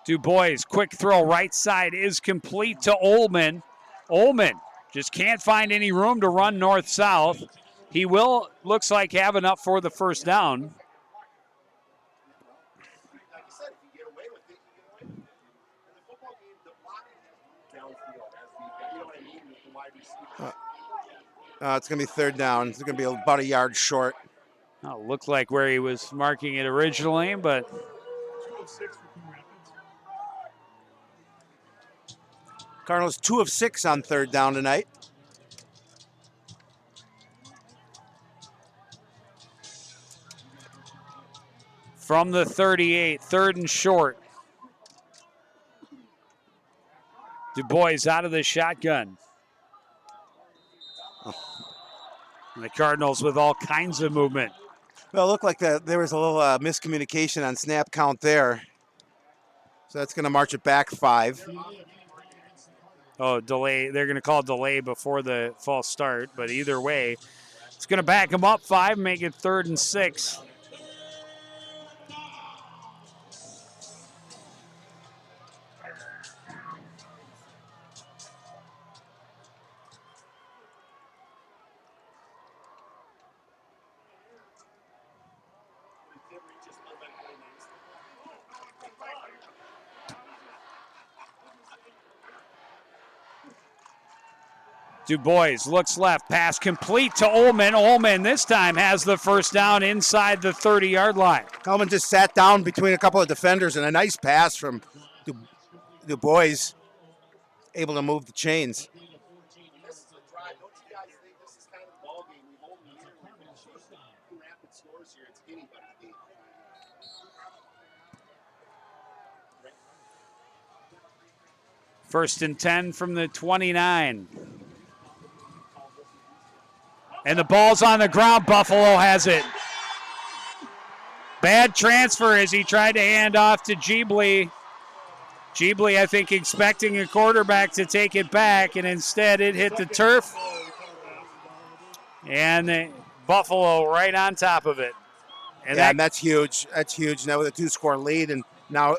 DuBois, quick throw, right side is complete to Ullman. Ullman just can't find any room to run north-south. He will, looks like, have enough for the first down. Like I said, if you get away with it, you get away with it. In the football game, the blocking downfield as the, you know what I mean, with the wide receiver. It's going to be third down. It's going to be about a yard short. Looked like where he was marking it originally, but 2 of 6 for Coon Rapids. Cardinals 2 of 6 on third down tonight. from the 38, third and short. DuBois out of the shotgun. And the Cardinals with all kinds of movement. Well, it looked like there was a little miscommunication on snap count there. So that's going to march it back 5. Oh, delay. They're going to call delay before the false start. But either way, it's going to back them up 5, make it 3rd and 6. DuBois looks left, pass complete to Ullman. Ullman this time has the first down inside the 30-yard line. Ullman just sat down between a couple of defenders, and a nice pass from DuBois, able to move the chains. This is a drive. Don't you guys think this is kind of the ball game? We hold them here. We can chase rapid scores here. It's anybody's game. First and 10 from the 29. And the ball's on the ground. Buffalo has it. Bad transfer as he tried to hand off to Jeebly. Jeebly, I think, expecting a quarterback to take it back, and instead it hit the turf. And Buffalo right on top of it. And that's huge. That's huge. Now with a 2-score lead, and now,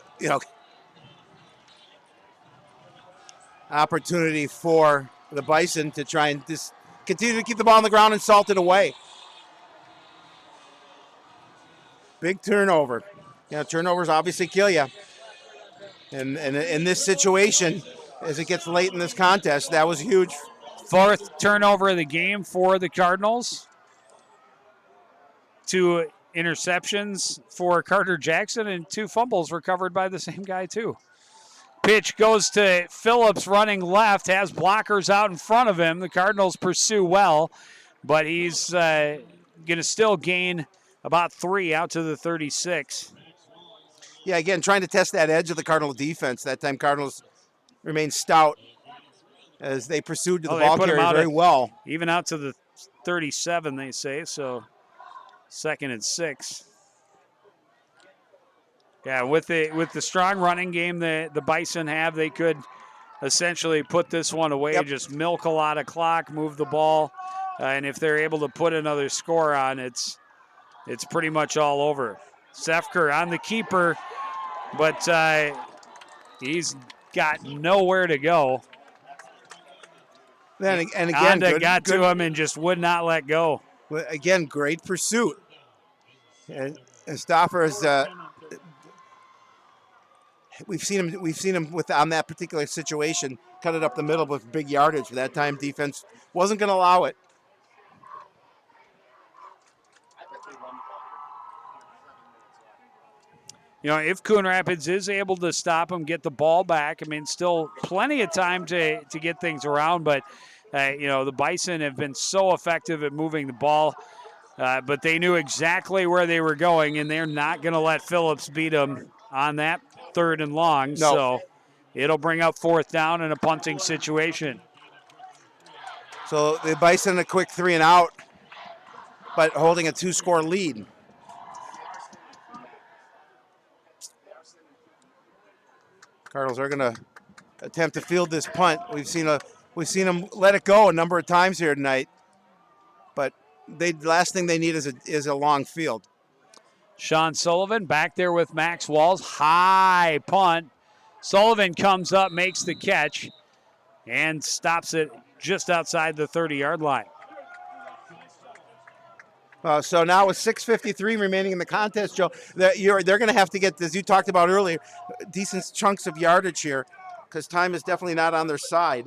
opportunity for the Bison to try and just continue to keep the ball on the ground and salt it away. Big turnover. Turnovers obviously kill you. And in this situation, as it gets late in this contest, that was huge. 4th turnover of the game for the Cardinals. 2 interceptions for Carter Jackson, and 2 fumbles recovered by the same guy too. Pitch goes to Phillips running left, has blockers out in front of him. The Cardinals pursue well, but he's going to still gain about 3 out to the 36. Yeah, again, trying to test that edge of the Cardinal defense. That time Cardinals remained stout as they pursued to the ball carrier very well. Even out to the 37, they say, so 2nd and 6. Yeah, with the strong running game the Bison have, they could essentially put this one away, just milk a lot of clock, move the ball, and if they're able to put another score on, it's pretty much all over. Sefker on the keeper, but he's got nowhere to go. And again, Honda got to him and just would not let go. Again, great pursuit. And Stauffer is. We've seen him with on that particular situation, cut it up the middle with big yardage. For that time, defense wasn't going to allow it. If Coon Rapids is able to stop him, get the ball back, still plenty of time to get things around, but, the Bison have been so effective at moving the ball, but they knew exactly where they were going, and they're not going to let Phillips beat them on that 3rd and long. No. So it'll bring up 4th down in a punting situation. So the Bison a quick 3 and out, but holding a 2-score lead. Cardinals are going to attempt to field this punt. We've seen them let it go a number of times here tonight, but the last thing they need is a long field. Sean Sullivan back there with Max Walls. High punt. Sullivan comes up, makes the catch, and stops it just outside the 30-yard line. So now with 6:53 remaining in the contest, Joe, they're going to have to get, as you talked about earlier, decent chunks of yardage here because time is definitely not on their side.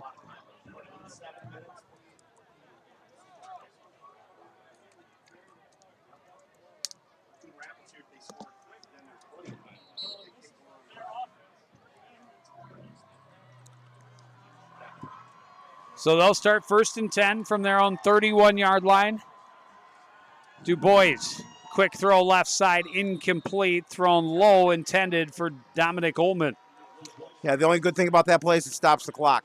So they'll start 1st and 10 from their own 31-yard line. Du Bois, quick throw left side, incomplete, thrown low, intended for Dominic Ullman. Yeah, the only good thing about that play is it stops the clock.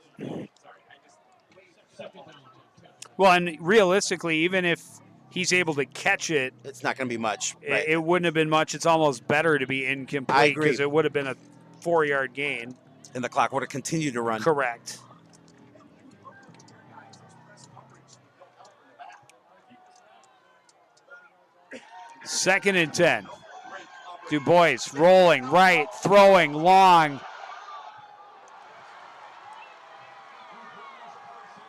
Well, and realistically, even if he's able to catch it, it's not going to be much. Right. It wouldn't have been much. It's almost better to be incomplete because it would have been a 4-yard gain. And the clock would have continued to run. Correct. Second and 10. Du Bois rolling right, throwing long.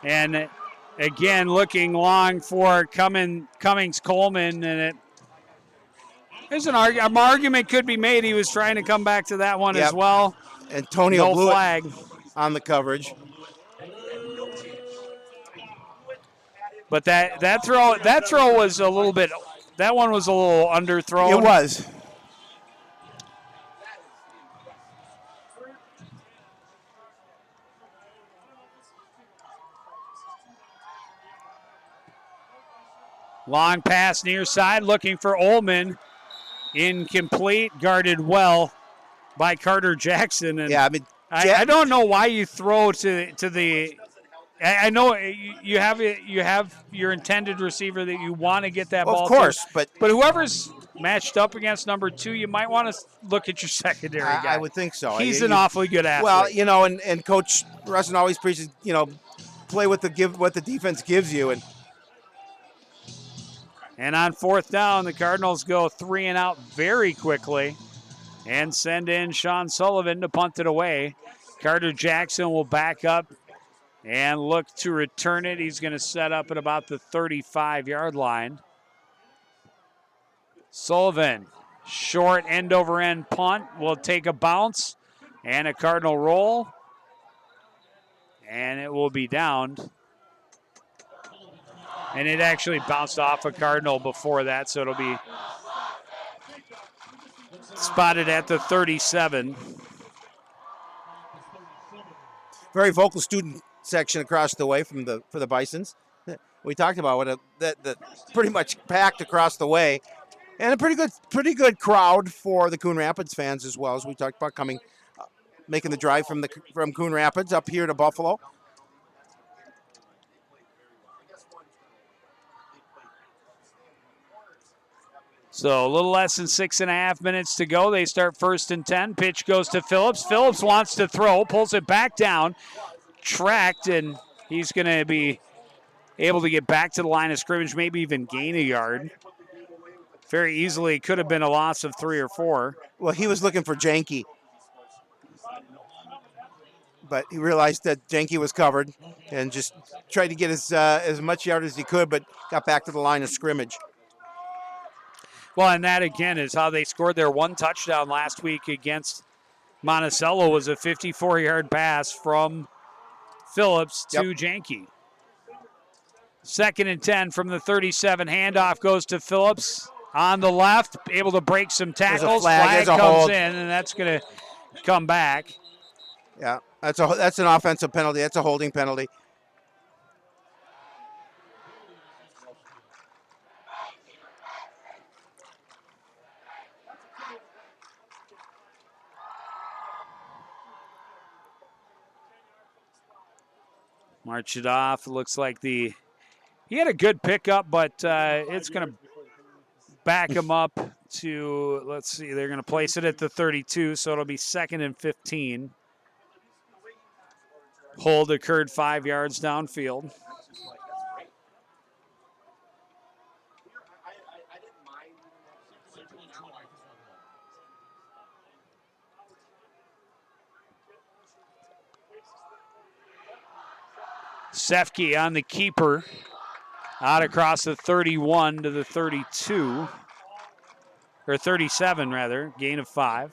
And again, looking long for Cummings Coleman. And there's an argument could be made. He was trying to come back to that one as well. Antonio blew flag on the coverage. But that throw was a little bit. That one was a little underthrown. It was. Long pass near side, looking for Ullman. Incomplete, guarded well by Carter Jackson. And I don't know why you throw to the. I know you have your intended receiver that you want to get that Of ball course, to, but whoever's matched up against number 2, you might want to look at your secondary guy. I would think so. He's an awfully good athlete. Well, and Coach Russin always preaches, play what the defense gives you, And on 4th down, the Cardinals go 3 and out very quickly and send in Sean Sullivan to punt it away. Carter Jackson will back up and look to return it. He's going to set up at about the 35-yard line. Sullivan, short end-over-end punt, will take a bounce and a Cardinal roll, and it will be downed. And it actually bounced off a Cardinal before that, so it'll be spotted at the 37. very vocal student section across the way for the Bisons. We talked about that pretty much packed across the way, and a pretty good crowd for the Coon Rapids fans as well, as we talked about making the drive from Coon Rapids up here to Buffalo. So a little less than 6.5 minutes to go. They start 1st and 10. Pitch goes to Phillips. Phillips wants to throw, pulls it back down, tracked, and he's going to be able to get back to the line of scrimmage, maybe even gain a yard. Very easily could have been a loss of 3 or 4. Well, he was looking for Janke, but he realized that Janke was covered and just tried to get as much yard as he could, but got back to the line of scrimmage. Well, and that, again, is how they scored their one touchdown last week against Monticello, was a 54-yard pass from Phillips to Janke. 2nd and 10 from the 37. Handoff goes to Phillips on the left, able to break some tackles. Flag comes in, and that's going to come back. Yeah, that's an offensive penalty. That's a holding penalty. March it off. It looks like he had a good pickup, but it's going to back him up to, let's see, they're going to place it at the 32, so it'll be 2nd and 15. Hold occurred 5 yards downfield. Sefke on the keeper, out across the 31 to the 32, or 37 rather, gain of 5.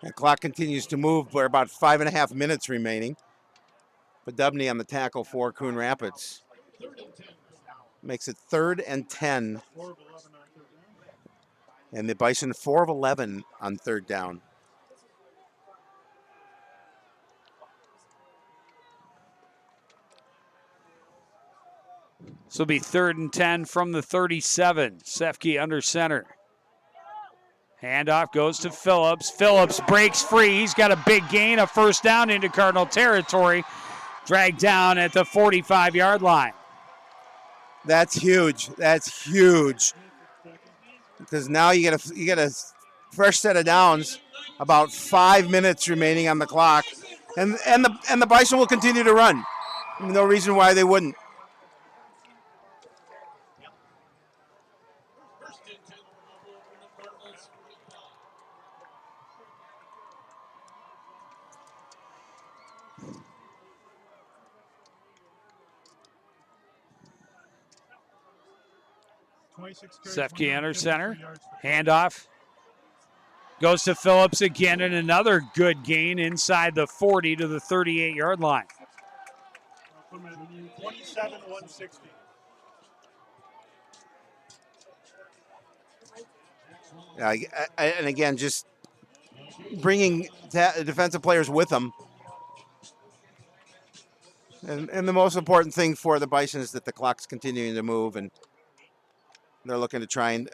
The clock continues to move. We're about 5.5 minutes remaining. But Dubney on the tackle for Coon Rapids. Makes it 3rd and 10. And the Bison 4 of 11 on 3rd down. So it'll be 3rd and 10 from the 37. Sefke under center. Handoff goes to Phillips. Phillips breaks free. He's got a big gain, a 1st down into Cardinal territory. Dragged down at the 45-yard line. That's huge. That's huge. Because now you get a fresh set of downs. About 5 minutes remaining on the clock, and the Bison will continue to run. No reason why they wouldn't. Sefke under center. Handoff. Goes to Phillips again, and another good gain inside the 40 to the 38-yard line. 27-160. And again, just bringing defensive players with them. And the most important thing for the Bison is that the clock's continuing to move, and they're looking to try and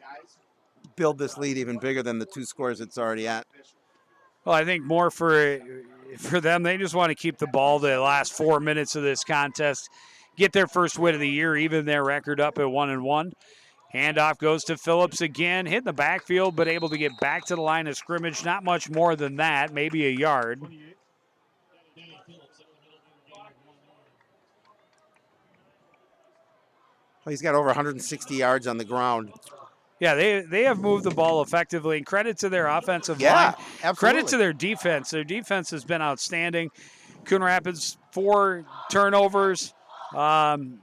build this lead even bigger than the 2 scores it's already at. Well, I think more for them, they just want to keep the ball the last 4 minutes of this contest, get their first win of the year, even their record up at 1-1. Handoff goes to Phillips again, hit the backfield, but able to get back to the line of scrimmage. Not much more than that, maybe a yard. Well, he's got over 160 yards on the ground. Yeah, they have moved the ball effectively. And credit to their offensive Yeah, line. absolutely. Credit to their defense. Their defense has been outstanding. Coon Rapids 4 turnovers, and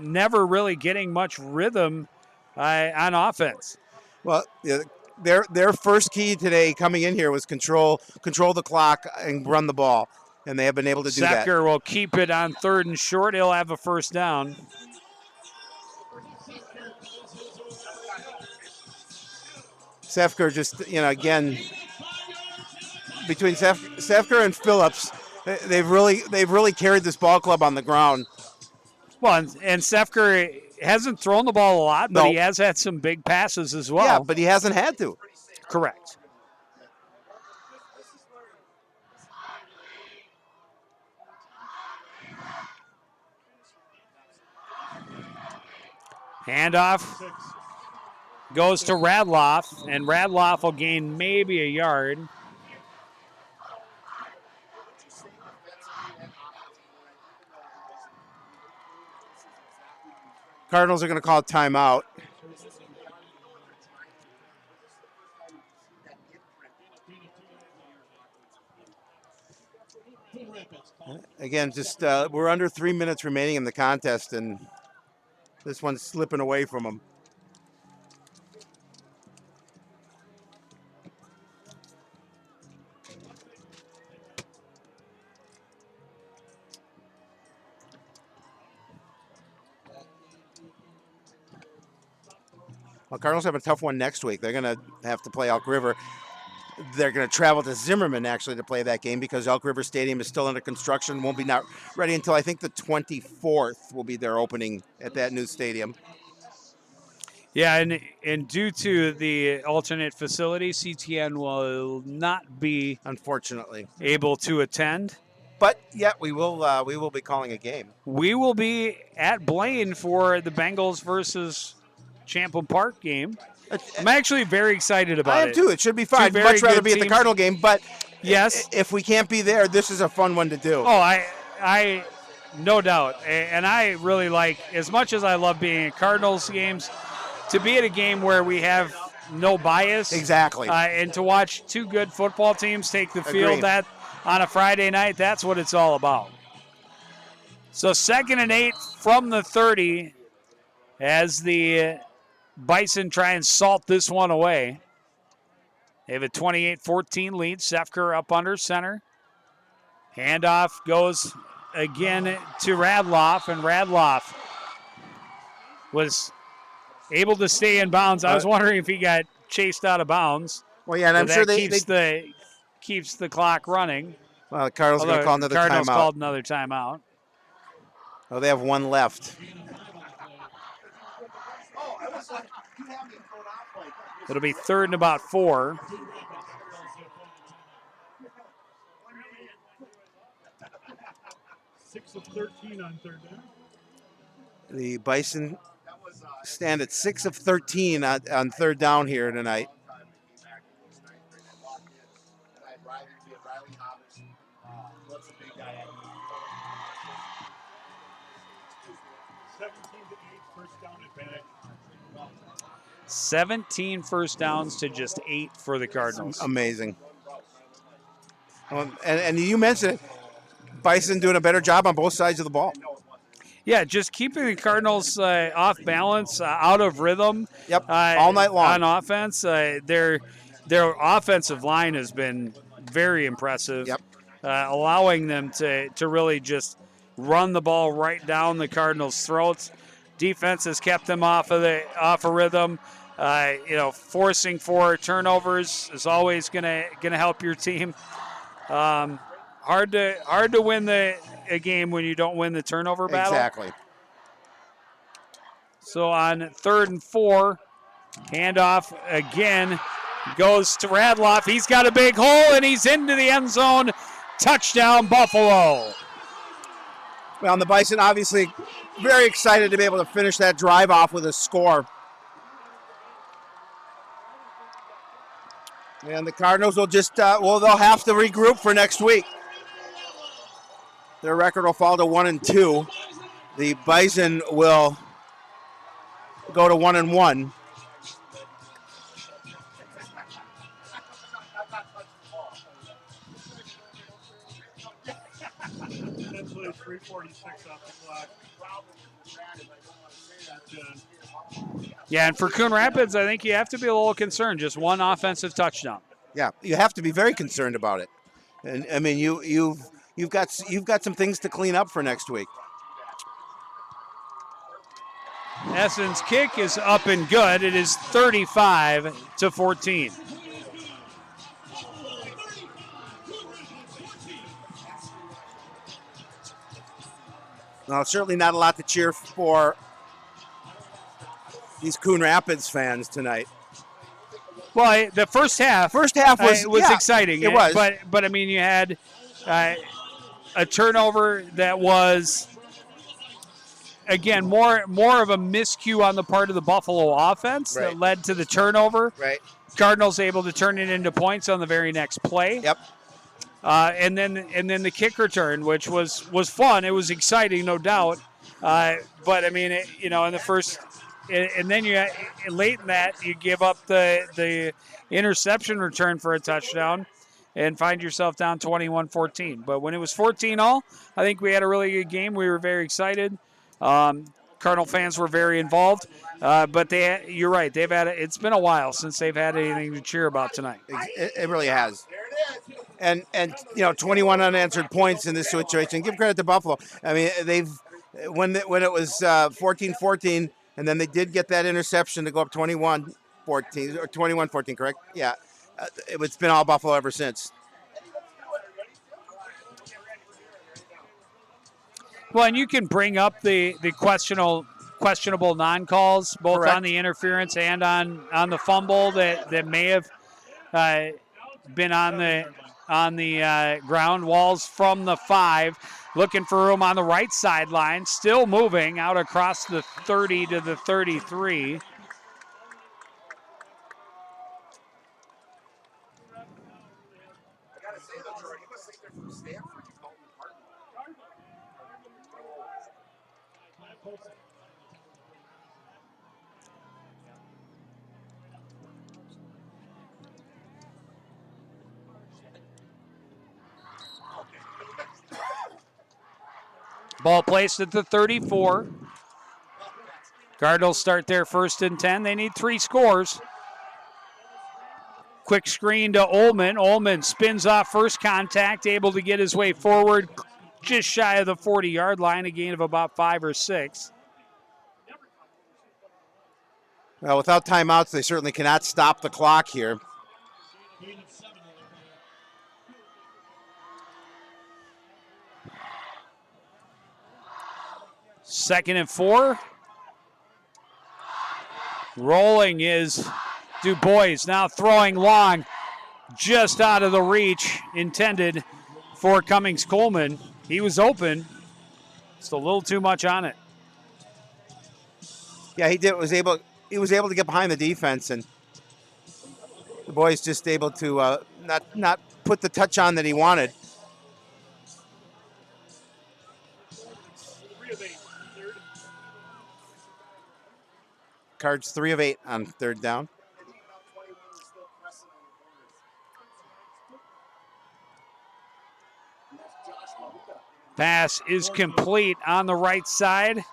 never really getting much rhythm on offense. Well, their first key today coming in here was control the clock and run the ball, and they have been able to do that. Sepker will keep it on 3rd and short. He'll have a first down. Sefker just, again, between Sefker and Phillips, they've really carried this ball club on the ground. Well, and Sefker hasn't thrown the ball a lot, but No. he has had some big passes as well. Yeah, but he hasn't had to. Correct. Handoff goes to Radloff, and Radloff will gain maybe a yard. Cardinals are going to call a timeout. Again, just we're under 3 minutes remaining in the contest, and this one's slipping away from them. Well, Cardinals have a tough one next week. They're going to have to play Elk River. They're going to travel to Zimmerman, actually, to play that game because Elk River Stadium is still under construction. Won't be not ready until I think the 24th will be their opening at that new stadium. Yeah, and due to the alternate facility, CTN will not be, unfortunately, able to attend. But yeah, we will be calling a game. We will be at Blaine for the Bengals versus Champlin Park game. I'm actually very excited about it. I am too. It should be fun. I'd much rather be at the Cardinal game, but yes, if we can't be there, this is a fun one to do. Oh, I no doubt. And I really like, as much as I love being at Cardinals games, to be at a game where we have no bias. Exactly. And to watch 2 good football teams take the field Agreed. that on a Friday night, that's what it's all about. So 2nd and 8 from the 30 as the Bison try and salt this one away. They have a 28-14 lead. Sefker up under center. Handoff goes again to Radloff, and Radloff was able to stay in bounds. I was wondering if he got chased out of bounds. Well, yeah, and I'm sure they keeps the clock running. Well, the Cardinals are going to call another Cardinals timeout. called another timeout. Oh, they have one left. It'll be 3rd and about 4. Six of 13 on 3rd down. The Bison stand at 6 of 13 on 3rd down here tonight. 17 first downs to just 8 for the Cardinals. Amazing. And you mentioned it. Bison doing a better job on both sides of the ball. Yeah, just keeping the Cardinals off balance, out of rhythm. Yep, all night long. On offense. Their offensive line has been very impressive. Yep. Allowing them to really just run the ball right down the Cardinals' throats. Defense has kept them off of rhythm. Forcing 4 turnovers is always gonna help your team. Hard to win a game when you don't win the turnover battle. Exactly. So on 3rd and 4, Handoff again goes to Radloff. He's got a big hole, and he's into the end zone. Touchdown, Buffalo. Well, and the Bison obviously very excited to be able to finish that drive off with a score. And the Cardinals will just, they'll have to regroup for next week. Their record will fall to 1-2. The Bison will go to 1-1. Essentially 3:46 off the clock. Yeah, and for Coon Rapids, I think you have to be a little concerned. Just one offensive touchdown. Yeah, you have to be very concerned about it. And I mean, you've got some things to clean up for next week. Essen's kick is up and good. It is 35-14. Now, certainly not a lot to cheer for these Coon Rapids fans tonight. Well, the first half was yeah, exciting. It was, but I mean, you had a turnover that was, again, more of a miscue on the part of the Buffalo offense right. that led to the turnover. Right. Cardinals able to turn it into points on the very next play. Yep. And then the kick return, which was fun. It was exciting, no doubt. But I mean, in the first, and then late in that you give up the interception return for a touchdown, and find yourself down 21-14. But when it was 14-all, I think we had a really good game. We were very excited. Cardinal fans were very involved. But you're right. It's been a while since they've had anything to cheer about tonight. It really has. And 21 unanswered points in this situation. Give credit to Buffalo. I mean, when it was 14-14, and then they did get that interception to go up 21-14 or 21-14, correct? Yeah. It's been all Buffalo ever since. Well, and you can bring up the questionable non-calls, both Correct. on the interference and on the fumble that may have been on the ground. Walls from the 5, looking for room on the right sideline, still moving out across the 30 to the 33. Ball placed at the 34. Cardinals start their 1st and 10. They need 3 scores. Quick screen to Ullman. Ullman spins off first contact, able to get his way forward just shy of the 40-yard line, a gain of about 5 or 6. Well, without timeouts, they certainly cannot stop the clock here. Second and 4. Rolling is Dubois, now throwing long, just out of the reach intended for Cummings Coleman. He was open, just a little too much on it. Yeah, he was able to get behind the defense, and the boys just able to not put the touch on that he wanted. Cards 3 of 8 on 3rd down. Pass is complete on the right side.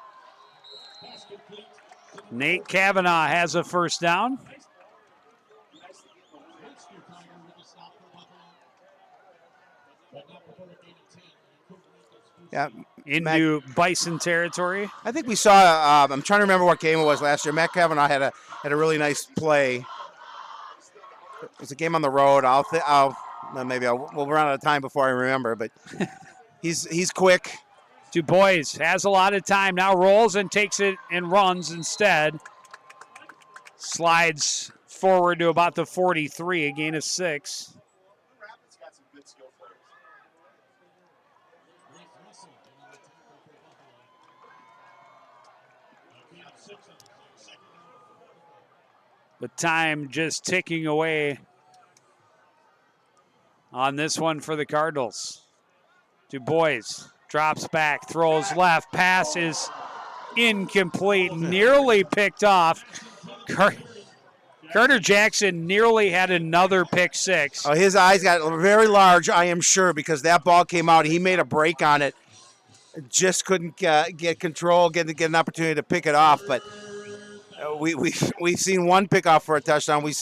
Nate Kavanaugh has a 1st down. Yeah, into Bison territory. I think we saw. I'm trying to remember what game it was last year. Matt Kavanaugh had a really nice play. It was a game on the road. We'll run out of time before I remember. But he's quick. Dubois has a lot of time now. Rolls and takes it and runs instead. Slides forward to about the 43, a gain of 6. Rapids got some good skill players. But time just ticking away on this one for the Cardinals. Du Bois drops back, throws left, pass is incomplete, nearly picked off. Carter Jackson nearly had another pick 6. Oh, his eyes got very large, I am sure, because that ball came out. He made a break on it. Just couldn't get control, get an opportunity to pick it off. But we've seen one pickoff for a touchdown. We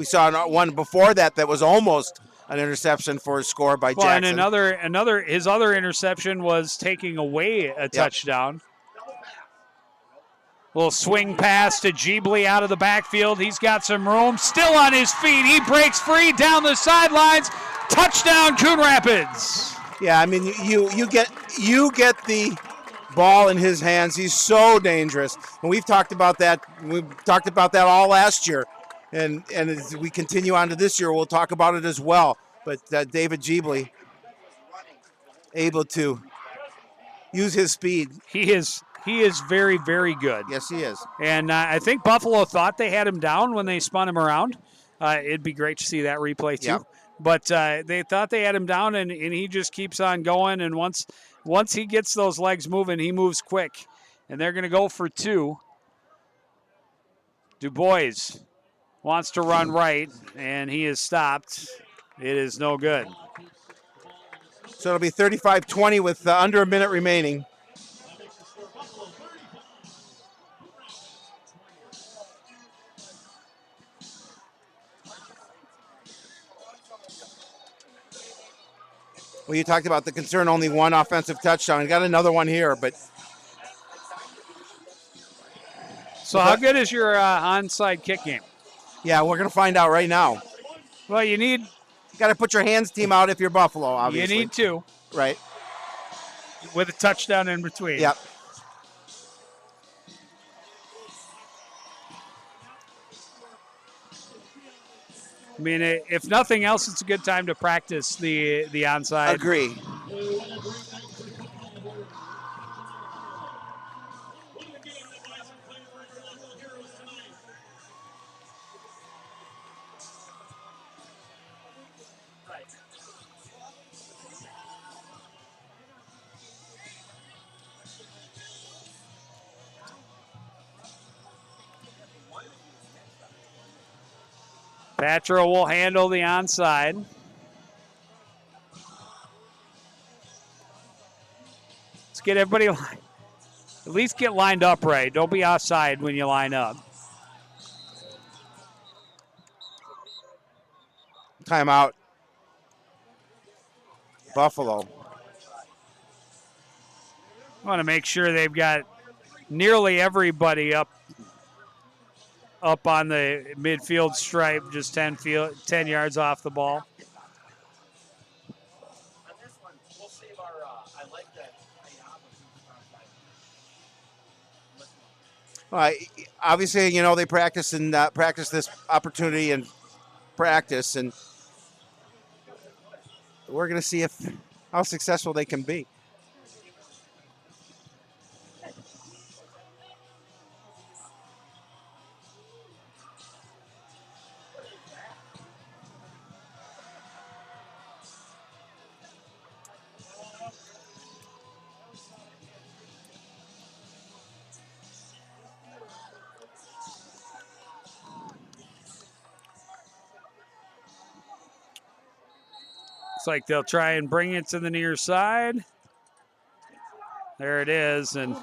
saw one before that was almost an interception for a score by Well, Jackson. and his other interception was taking away a touchdown. Little swing pass to Jeebly out of the backfield. He's got some room. Still on his feet. He breaks free down the sidelines. Touchdown, Coon Rapids. Yeah, I mean you get the ball in his hands. He's so dangerous. And we've talked about that. We've talked about that all last year. And as we continue on to this year, we'll talk about it as well. But David Jeebly able to use his speed. He is very, very good. Yes, he is. And I think Buffalo thought they had him down when they spun him around. It'd be great to see that replay too. Yep. But they thought they had him down, and he just keeps on going. And once he gets those legs moving, he moves quick. And they're going to go for 2. Du Bois wants to run right, and he is stopped. It is no good. So it'll be 35-20 with under a minute remaining. Well, you talked about the concern, only one offensive touchdown. You got another one here, but. So how good is your onside kick game? Yeah, we're going to find out right now. Well, you got to put your hands team out if you're Buffalo, obviously. You need 2. Right. With a touchdown in between. Yep. I mean, if nothing else, it's a good time to practice the onside. Agree. Patra will handle the onside. Let's get everybody at least get lined up right. Don't be offside when you line up. Timeout. Buffalo. I want to make sure they've got nearly everybody up on the midfield stripe, just 10 yards off the ball. On this one, we'll save our. I like that. Obviously, they practice this opportunity and practice, and we're going to see how successful they can be. Looks like they'll try and bring it to the near side. There it is, and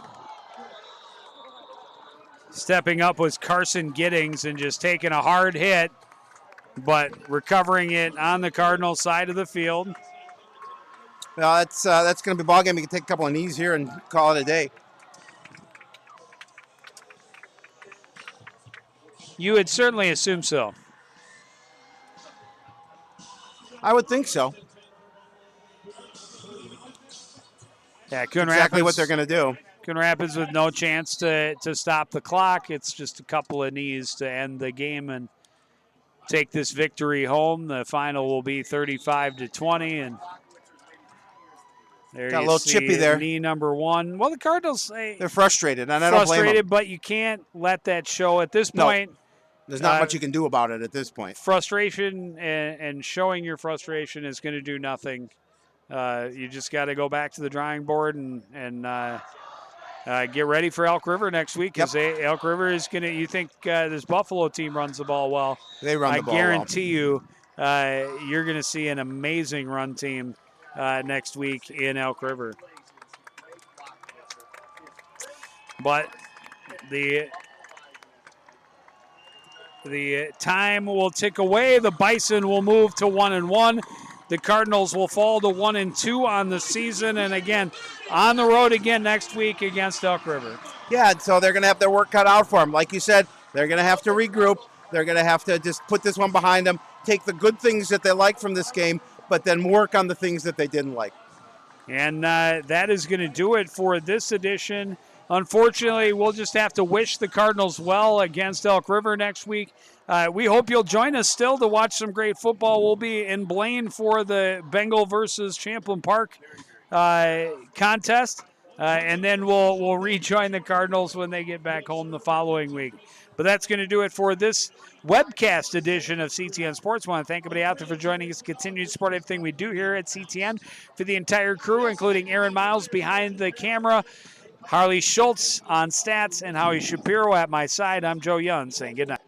stepping up was Carson Giddings and just taking a hard hit, but recovering it on the Cardinal side of the field. Well, that's going to be a ball game. We can take a couple of knees here and call it a day. You would certainly assume so. I would think so. Yeah, Coon Exactly Rapids, what they're going to do. Coon Rapids with no chance to stop the clock. It's just a couple of knees to end the game and take this victory home. The final will be 35-20, and there Got a you little see chippy there. knee number one. Well, the Cardinals They're frustrated, and I don't blame frustrated, them. but you can't let that show at this No. point. There's not much you can do about it at this point. Frustration and showing your frustration is going to do nothing. You just got to go back to the drawing board and get ready for Elk River next week, because Elk River is going to, you think this Buffalo team runs the ball well. They run the ball I guarantee you you're going to see an amazing run team next week in Elk River. But the time will tick away. The Bison will move to 1-1. The Cardinals will fall to 1-2 on the season, and again, on the road again next week against Elk River. Yeah, so they're going to have their work cut out for them. Like you said, they're going to have to regroup. They're going to have to just put this one behind them, take the good things that they like from this game, but then work on the things that they didn't like. And that is going to do it for this edition. Unfortunately, we'll just have to wish the Cardinals well against Elk River next week. We hope you'll join us still to watch some great football. We'll be in Blaine for the Bengal versus Champlain Park contest, and then we'll rejoin the Cardinals when they get back home the following week. But that's going to do it for this webcast edition of CTN Sports. I want to thank everybody out there for joining us. Continue to support everything we do here at CTN. For the entire crew, including Aaron Miles behind the camera, Harley Schultz on stats, and Howie Shapiro at my side, I'm Joe Young saying good night.